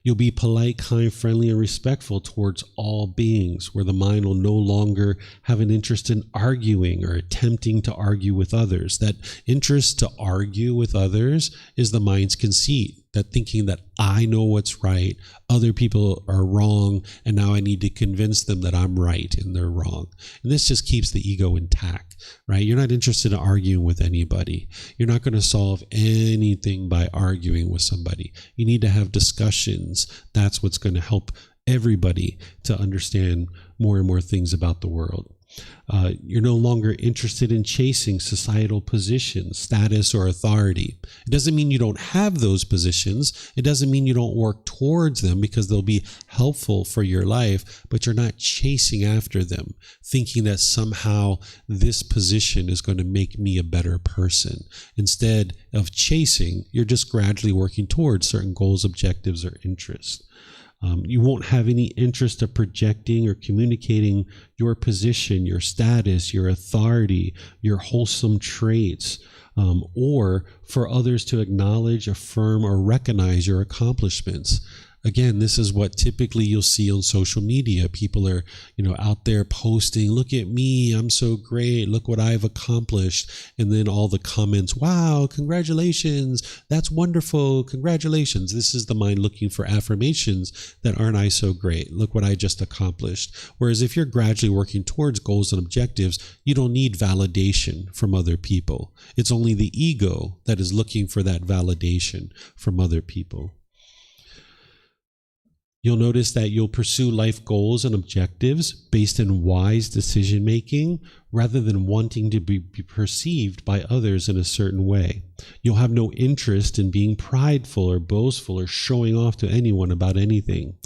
You'll be polite, kind, friendly, and respectful towards all beings, where the mind will no longer have an interest in arguing or attempting to argue with others. That interest to argue with others is the mind's conceit, that thinking that I know what's right, other people are wrong, and now I need to convince them that I'm right and they're wrong. And this just keeps the ego intact, right? You're not interested in arguing with anybody. You're not going to solve anything by arguing with somebody. You need to have discussions. That's what's going to help everybody to understand more and more things about the world. You're no longer interested in chasing societal positions, status, or authority. It doesn't mean you don't have those positions. It doesn't mean you don't work towards them, because they'll be helpful for your life, but you're not chasing after them, thinking that somehow this position is going to make me a better person. Instead of chasing, you're just gradually working towards certain goals, objectives, or interests. You won't have any interest of projecting or communicating your position, your status, your authority, your wholesome traits, or for others to acknowledge, affirm, or recognize your accomplishments. Again, this is what typically you'll see on social media. People are, out there posting, look at me, I'm so great, look what I've accomplished. And then all the comments, wow, congratulations, that's wonderful, congratulations. This is the mind looking for affirmations that aren't I so great, look what I just accomplished. Whereas if you're gradually working towards goals and objectives, you don't need validation from other people. It's only the ego that is looking for that validation from other people. You'll notice that you'll pursue life goals and objectives based in wise decision-making rather than wanting to be perceived by others in a certain way. You'll have no interest in being prideful or boastful or showing off to anyone about anything.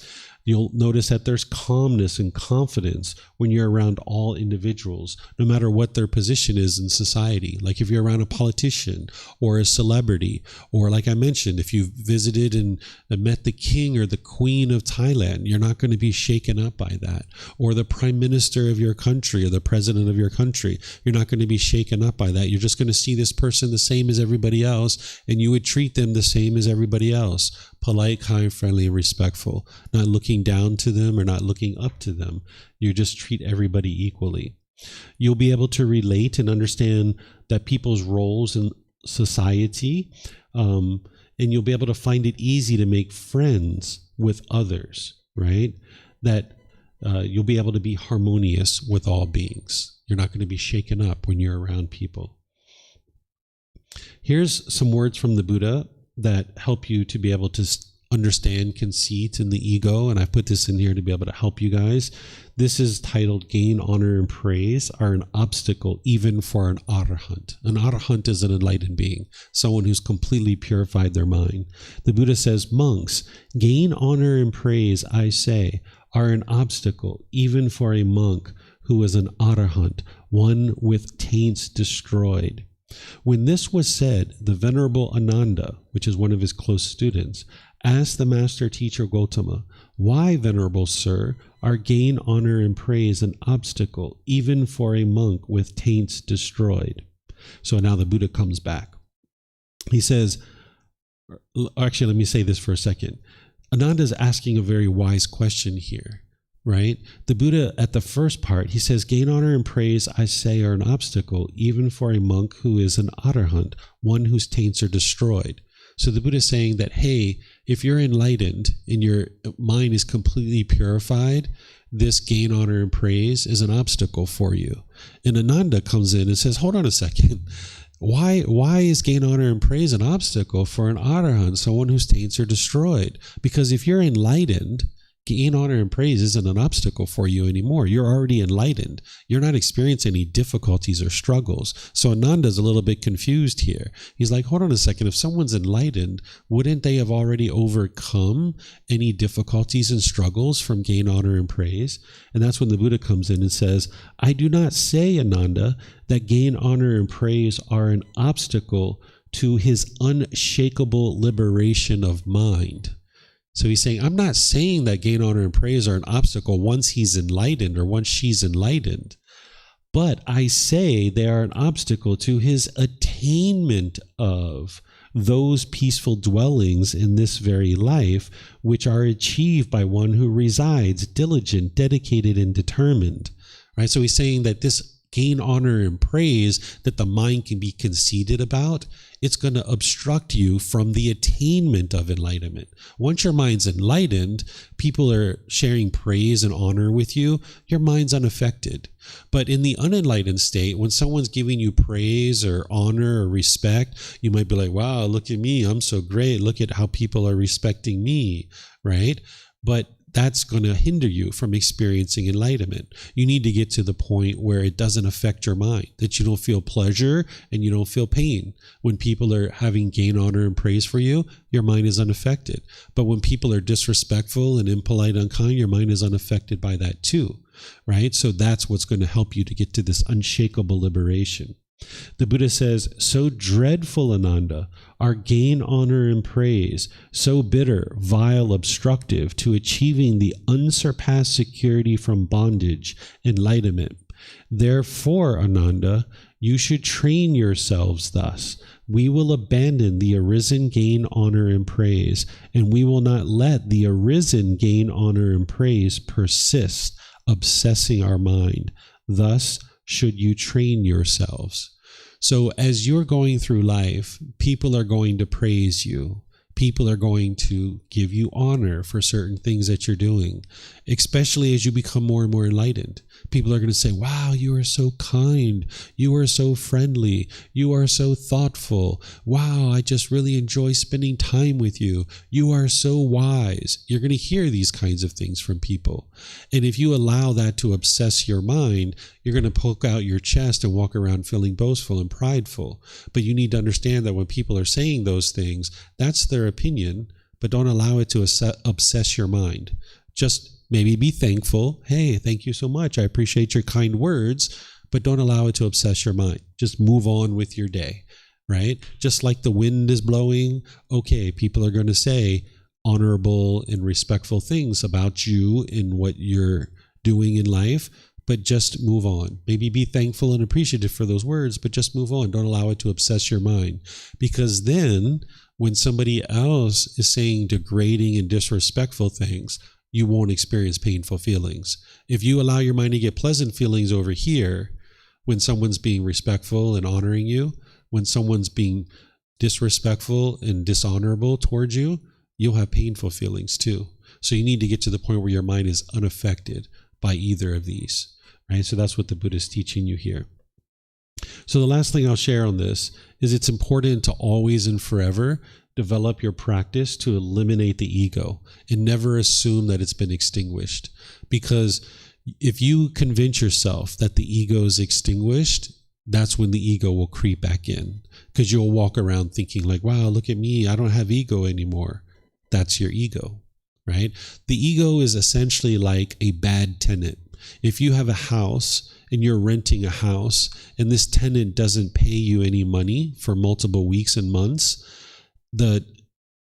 You'll notice that there's calmness and confidence when you're around all individuals, no matter what their position is in society. Like if you're around a politician or a celebrity, or like I mentioned, if you've visited and met the king or the queen of Thailand, you're not going to be shaken up by that. Or the prime minister of your country or the president of your country, you're not going to be shaken up by that. You're just going to see this person the same as everybody else, and you would treat them the same as everybody else. Polite, kind, friendly, and respectful. Not looking down to them or not looking up to them. You just treat everybody equally. You'll be able to relate and understand that people's roles in society, and you'll be able to find it easy to make friends with others, right? That you'll be able to be harmonious with all beings. You're not going to be shaken up when you're around people. Here's some words from the Buddha that help you to be able to understand conceit and the ego, and I've put this in here to be able to help you guys. This is titled Gain, Honor, and Praise are an obstacle even for an arahant. An arahant is an enlightened being, someone who's completely purified their mind. The Buddha says, monks, gain, honor, and praise, I say, are an obstacle even for a monk who is an arahant, one with taints destroyed. When this was said, the Venerable Ananda, which is one of his close students, asked the master teacher Gautama, why, Venerable Sir, are gain, honor, and praise an obstacle, even for a monk with taints destroyed? So now the Buddha comes back. He says, actually, let me say this for a second. Ananda is asking a very wise question here. Right? The Buddha, at the first part, he says, gain, honor, and praise, I say, are an obstacle, even for a monk who is an arahant, one whose taints are destroyed. So the Buddha is saying that, hey, if you're enlightened and your mind is completely purified, this gain, honor, and praise is an obstacle for you. And Ananda comes in and says, hold on a second. Why is gain, honor, and praise an obstacle for an arahant, someone whose taints are destroyed? Because if you're enlightened, gain, honor, and praise isn't an obstacle for you anymore. You're already enlightened. You're not experiencing any difficulties or struggles. So Ananda's a little bit confused here. He's like, hold on a second. If someone's enlightened, wouldn't they have already overcome any difficulties and struggles from gain, honor, and praise? And that's when the Buddha comes in and says, I do not say, Ananda, that gain, honor, and praise are an obstacle to his unshakable liberation of mind. So he's saying, I'm not saying that gain, honor, and praise are an obstacle once he's enlightened or once she's enlightened, but I say they are an obstacle to his attainment of those peaceful dwellings in this very life, which are achieved by one who resides diligent, dedicated, and determined. Right? So he's saying that this gain, honor, and praise that the mind can be conceited about, it's going to obstruct you from the attainment of enlightenment. Once your mind's enlightened, people are sharing praise and honor with you, your mind's unaffected. But in the unenlightened state, when someone's giving you praise or honor or respect, you might be like, wow, look at me, I'm so great. Look at how people are respecting me, right? But that's going to hinder you from experiencing enlightenment. You need to get to the point where it doesn't affect your mind, that you don't feel pleasure and you don't feel pain. When people are having gain, honor, and praise for you, your mind is unaffected. But when people are disrespectful and impolite, unkind, your mind is unaffected by that too, right? So that's what's going to help you to get to this unshakable liberation. The Buddha says, so dreadful, Ananda, are gain, honor, and praise, so bitter, vile, obstructive to achieving the unsurpassed security from bondage, enlightenment. Therefore, Ananda, you should train yourselves thus. We will abandon the arisen gain, honor, and praise, and we will not let the arisen gain, honor, and praise persist, obsessing our mind. Thus, should you train yourselves. So as you're going through life, people are going to praise you. People are going to give you honor for certain things that you're doing, especially as you become more and more enlightened. People are going to say, wow, you are so kind. You are so friendly. You are so thoughtful. Wow, I just really enjoy spending time with you. You are so wise. You're going to hear these kinds of things from people. And if you allow that to obsess your mind, you're going to poke out your chest and walk around feeling boastful and prideful. But you need to understand that when people are saying those things, that's their opinion, but don't allow it to obsess your mind. Just maybe be thankful. Hey, thank you so much. I appreciate your kind words, but don't allow it to obsess your mind. Just move on with your day, right? Just like the wind is blowing, okay, people are going to say honorable and respectful things about you and what you're doing in life, but just move on. Maybe be thankful and appreciative for those words, but just move on. Don't allow it to obsess your mind. Because then when somebody else is saying degrading and disrespectful things, you won't experience painful feelings. If you allow your mind to get pleasant feelings over here, when someone's being respectful and honoring you, when someone's being disrespectful and dishonorable towards you, you'll have painful feelings too. So you need to get to the point where your mind is unaffected by either of these, right? So that's what the Buddha is teaching you here. So the last thing I'll share on this is it's important to always and forever develop your practice to eliminate the ego and never assume that it's been extinguished. Because if you convince yourself that the ego is extinguished, that's when the ego will creep back in. Because you'll walk around thinking like, wow, look at me, I don't have ego anymore. That's your ego, right? The ego is essentially like a bad tenant. If you have a house and you're renting a house and this tenant doesn't pay you any money for multiple weeks and months,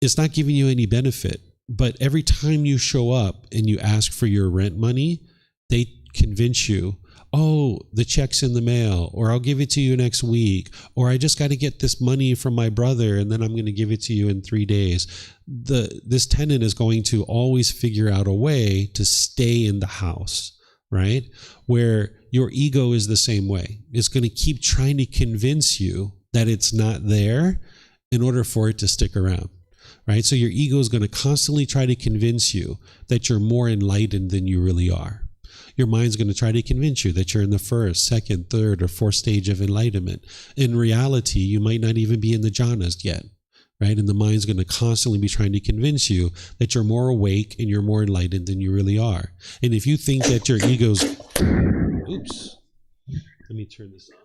it's not giving you any benefit. But every time you show up and you ask for your rent money, they convince you, oh, the check's in the mail, or I'll give it to you next week, or I just got to get this money from my brother and then I'm going to give it to you in 3 days. This tenant is going to always figure out a way to stay in the house, right? Where your ego is the same way. It's going to keep trying to convince you that it's not there in order for it to stick around, right? So your ego is going to constantly try to convince you that you're more enlightened than you really are. Your mind's going to try to convince you that you're in the first, second, third, or fourth stage of enlightenment. In reality, you might not even be in the jhanas yet, right? And the mind's going to constantly be trying to convince you that you're more awake and you're more enlightened than you really are. And if you think that your ego's, oops, let me turn this off.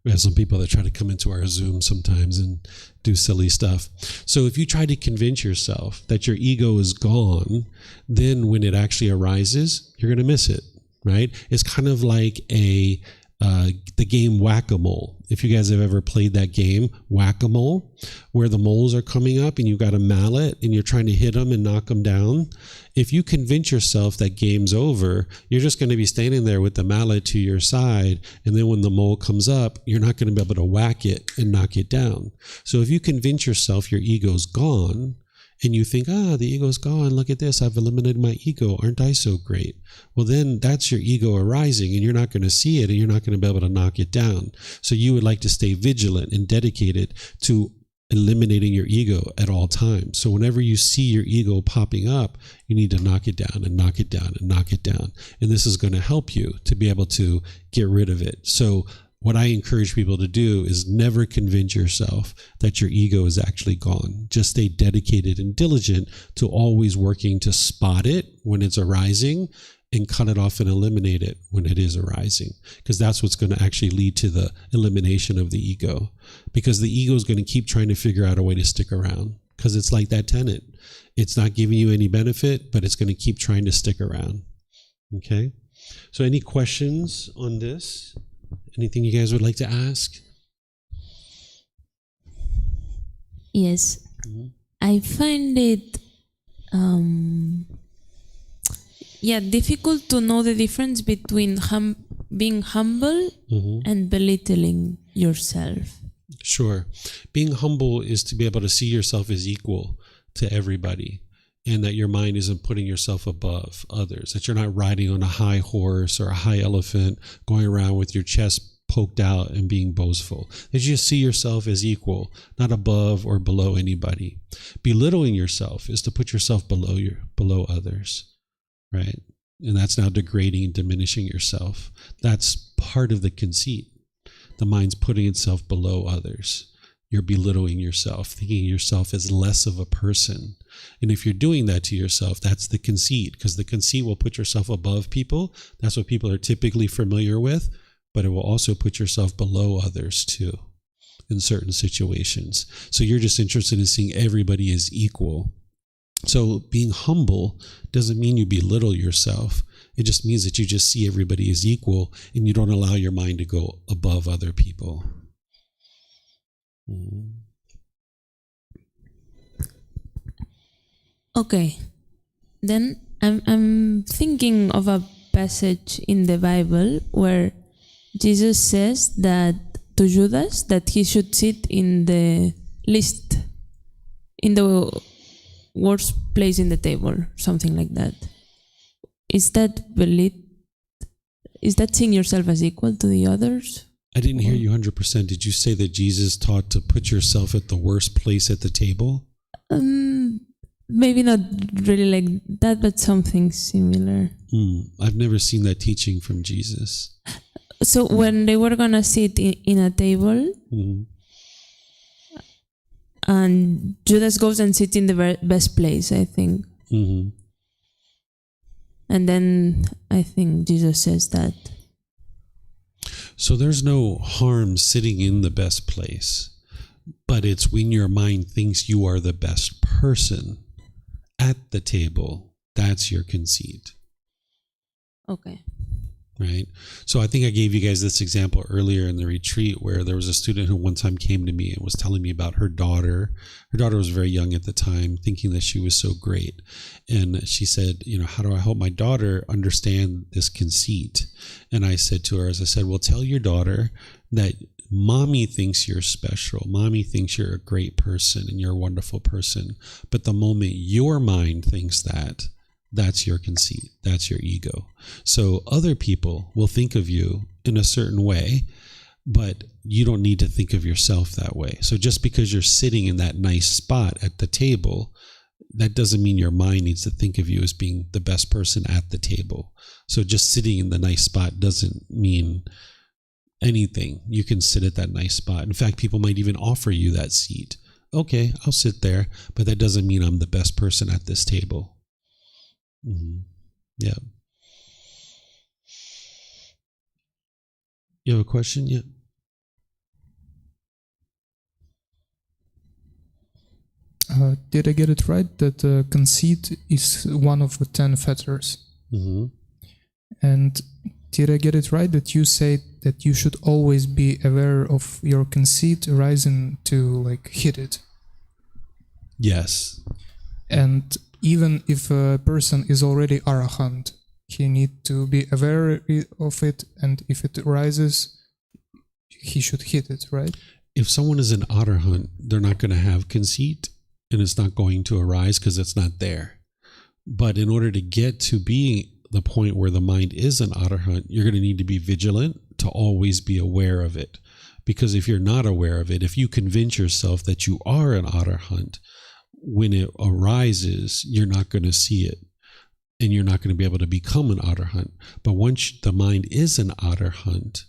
We have some people that try to come into our Zoom sometimes and do silly stuff. So if you try to convince yourself that your ego is gone, then when it actually arises, you're going to miss it, right? It's kind of like the game Whack-A-Mole. If you guys have ever played that game, Whack-A-Mole, where the moles are coming up and you've got a mallet and you're trying to hit them and knock them down. If you convince yourself that game's over, you're just going to be standing there with the mallet to your side. And then when the mole comes up, you're not going to be able to whack it and knock it down. So if you convince yourself your ego's gone, and you think, the ego's gone, look at this, I've eliminated my ego, aren't I so great? Well, then that's your ego arising, and you're not going to see it, and you're not going to be able to knock it down. So you would like to stay vigilant and dedicated to eliminating your ego at all times. So whenever you see your ego popping up, you need to knock it down and knock it down and knock it down. And this is going to help you to be able to get rid of it. So what I encourage people to do is never convince yourself that your ego is actually gone. Just stay dedicated and diligent to always working to spot it when it's arising and cut it off and eliminate it when it is arising. Because that's what's going to actually lead to the elimination of the ego. Because the ego is going to keep trying to figure out a way to stick around. Because it's like that tenant. It's not giving you any benefit, but it's going to keep trying to stick around. Okay? So any questions on this? Anything you guys would like to ask? Yes. Mm-hmm. I find it difficult to know the difference between being humble and belittling yourself. Sure. Being humble is to be able to see yourself as equal to everybody, and that your mind isn't putting yourself above others, that you're not riding on a high horse or a high elephant, going around with your chest poked out and being boastful. That you just see yourself as equal, not above or below anybody. Belittling yourself is to put yourself below others, right? And that's now degrading and diminishing yourself. That's part of the conceit. The mind's putting itself below others. You're belittling yourself, thinking yourself as less of a person. And if you're doing that to yourself, that's the conceit, because the conceit will put yourself above people. That's what people are typically familiar with, but it will also put yourself below others too in certain situations. So you're just interested in seeing everybody as equal. So being humble doesn't mean you belittle yourself. It just means that you just see everybody as equal and you don't allow your mind to go above other people. Okay, then I'm thinking of a passage in the Bible where Jesus says that to Judas that he should sit in the least, in the worst place in the table, something like that. Is that seeing yourself as equal to the others? I didn't hear you 100%. Did you say that Jesus taught to put yourself at the worst place at the table? Maybe not really like that, but something similar. I've never seen that teaching from Jesus. So when they were gonna sit in a table, and Judas goes and sits in the best place, I think. And then I think Jesus says that. So there's no harm sitting in the best place, but it's when your mind thinks you are the best person at the table, that's your conceit. Okay. Right? So I think I gave you guys this example earlier in the retreat where there was a student who one time came to me and was telling me about her daughter. Her daughter was very young at the time, thinking that she was so great. And she said, how do I help my daughter understand this conceit? And I said to her, well, tell your daughter that mommy thinks you're special. Mommy thinks you're a great person and you're a wonderful person. But the moment your mind thinks that, that's your conceit. That's your ego. So other people will think of you in a certain way, but you don't need to think of yourself that way. So just because you're sitting in that nice spot at the table, that doesn't mean your mind needs to think of you as being the best person at the table. So just sitting in the nice spot doesn't mean anything. You can sit at that nice spot. In fact, people might even offer you that seat. Okay, I'll sit there, but that doesn't mean I'm the best person at this table. Mm-hmm. Yeah. You have a question? Yeah. Did I get it right that conceit is one of the 10 fetters? Mm-hmm. And did I get it right that you say that you should always be aware of your conceit arising to like hit it? Yes. And even if a person is already arahant, he need to be aware of it, and if it arises, he should hit it, right? If someone is an arahant, they're not going to have conceit, and it's not going to arise because it's not there. But in order to get to be the point where the mind is an arahant, you're going to need to be vigilant to always be aware of it. Because if you're not aware of it, if you convince yourself that you are an arahant, when it arises, you're not going to see it. And you're not going to be able to become an arahant. But once the mind is an arahant,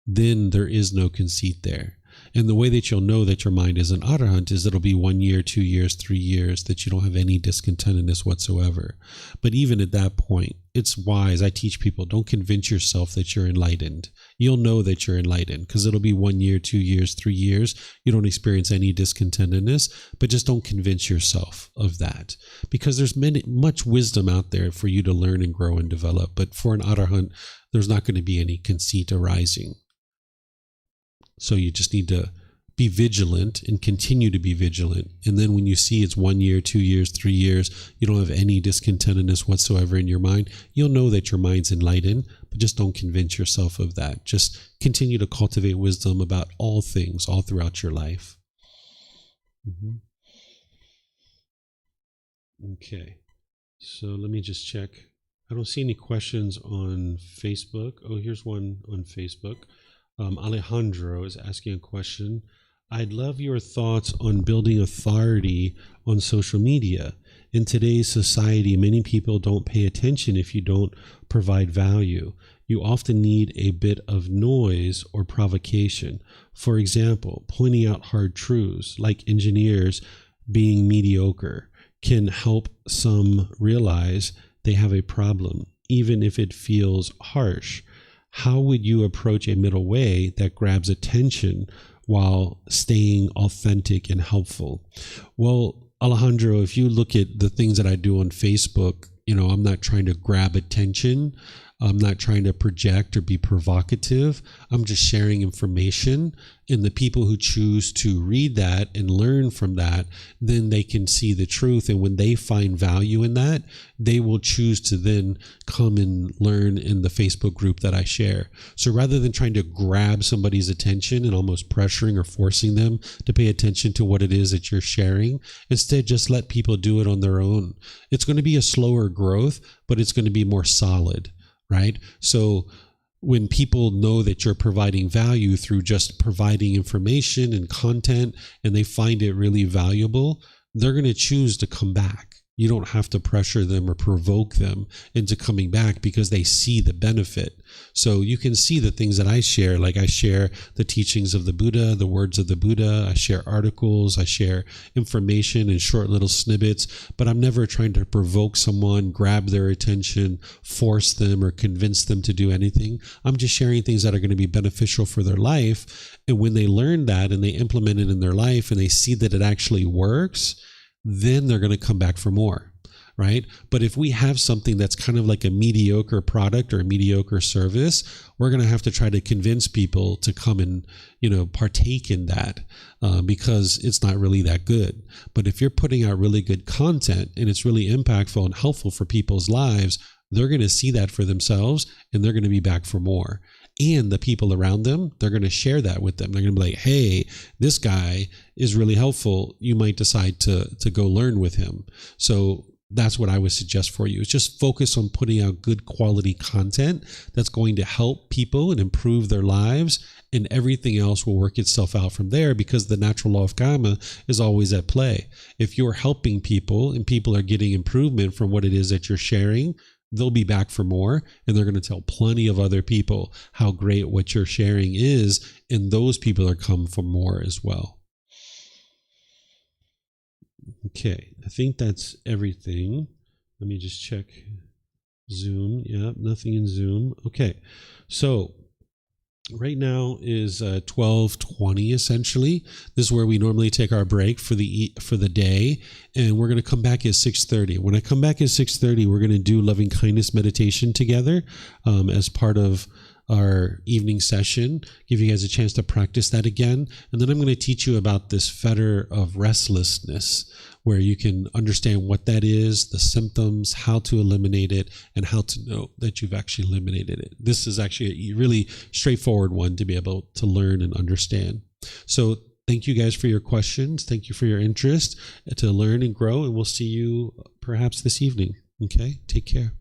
then there is no conceit there. And the way that you'll know that your mind is an arahant is it'll be 1 year, 2 years, 3 years that you don't have any discontentedness whatsoever. But even at that point, it's wise. I teach people, don't convince yourself that you're enlightened. You'll know that you're enlightened because it'll be 1 year, 2 years, 3 years. You don't experience any discontentedness, but just don't convince yourself of that, because there's much wisdom out there for you to learn and grow and develop. But for an arahant, there's not going to be any conceit arising. So you just need to be vigilant and continue to be vigilant. And then when you see it's 1 year, 2 years, 3 years, you don't have any discontentedness whatsoever in your mind, you'll know that your mind's enlightened, but just don't convince yourself of that. Just continue to cultivate wisdom about all things, all throughout your life. Mm-hmm. Okay. So let me just check. I don't see any questions on Facebook. Oh, here's one on Facebook. Alejandro is asking a question. I'd love your thoughts on building authority on social media. In today's society, many people don't pay attention if you don't provide value. You often need a bit of noise or provocation. For example, pointing out hard truths, like engineers being mediocre, can help some realize they have a problem, even if it feels harsh. How would you approach a middle way that grabs attention while staying authentic and helpful? Well, Alejandro, if you look at the things that I do on Facebook, I'm not trying to grab attention. I'm not trying to project or be provocative. I'm just sharing information, and the people who choose to read that and learn from that, then they can see the truth. And when they find value in that, they will choose to then come and learn in the Facebook group that I share. So rather than trying to grab somebody's attention and almost pressuring or forcing them to pay attention to what it is that you're sharing, instead just let people do it on their own. It's going to be a slower growth, but it's going to be more solid. Right? So when people know that you're providing value through just providing information and content, and they find it really valuable, they're going to choose to come back. You don't have to pressure them or provoke them into coming back because they see the benefit. So you can see the things that I share, like I share the teachings of the Buddha, the words of the Buddha, I share articles, I share information in short little snippets, but I'm never trying to provoke someone, grab their attention, force them, or convince them to do anything. I'm just sharing things that are going to be beneficial for their life. And when they learn that and they implement it in their life and they see that it actually works, then they're going to come back for more, right? But if we have something that's kind of like a mediocre product or a mediocre service, we're going to have to try to convince people to come and, partake in that because it's not really that good. But if you're putting out really good content and it's really impactful and helpful for people's lives, they're going to see that for themselves and they're going to be back for more. And the people around them, they're going to share that with them. They're going to be like, hey, this guy is really helpful. You might decide to go learn with him. So that's what I would suggest for you, is just focus on putting out good quality content that's going to help people and improve their lives, and everything else will work itself out from there, because the natural law of karma is always at play. If you're helping people and people are getting improvement from what it is that you're sharing, they'll be back for more, and they're going to tell plenty of other people how great what you're sharing is, and those people are come for more as well. Okay, I think that's everything. Let me just check Zoom. Yeah, nothing in Zoom. Okay, so right now is 12:20 essentially. This is where we normally take our break for the day, and we're going to come back at 6:30. When I come back at 6:30, we're going to do loving kindness meditation together as part of our evening session, give you guys a chance to practice that again. And then I'm going to teach you about this fetter of restlessness, where you can understand what that is, the symptoms, how to eliminate it, and how to know that you've actually eliminated it. This is actually a really straightforward one to be able to learn and understand. So thank you guys for your questions. Thank you for your interest to learn and grow, and we'll see you perhaps this evening. Okay, take care.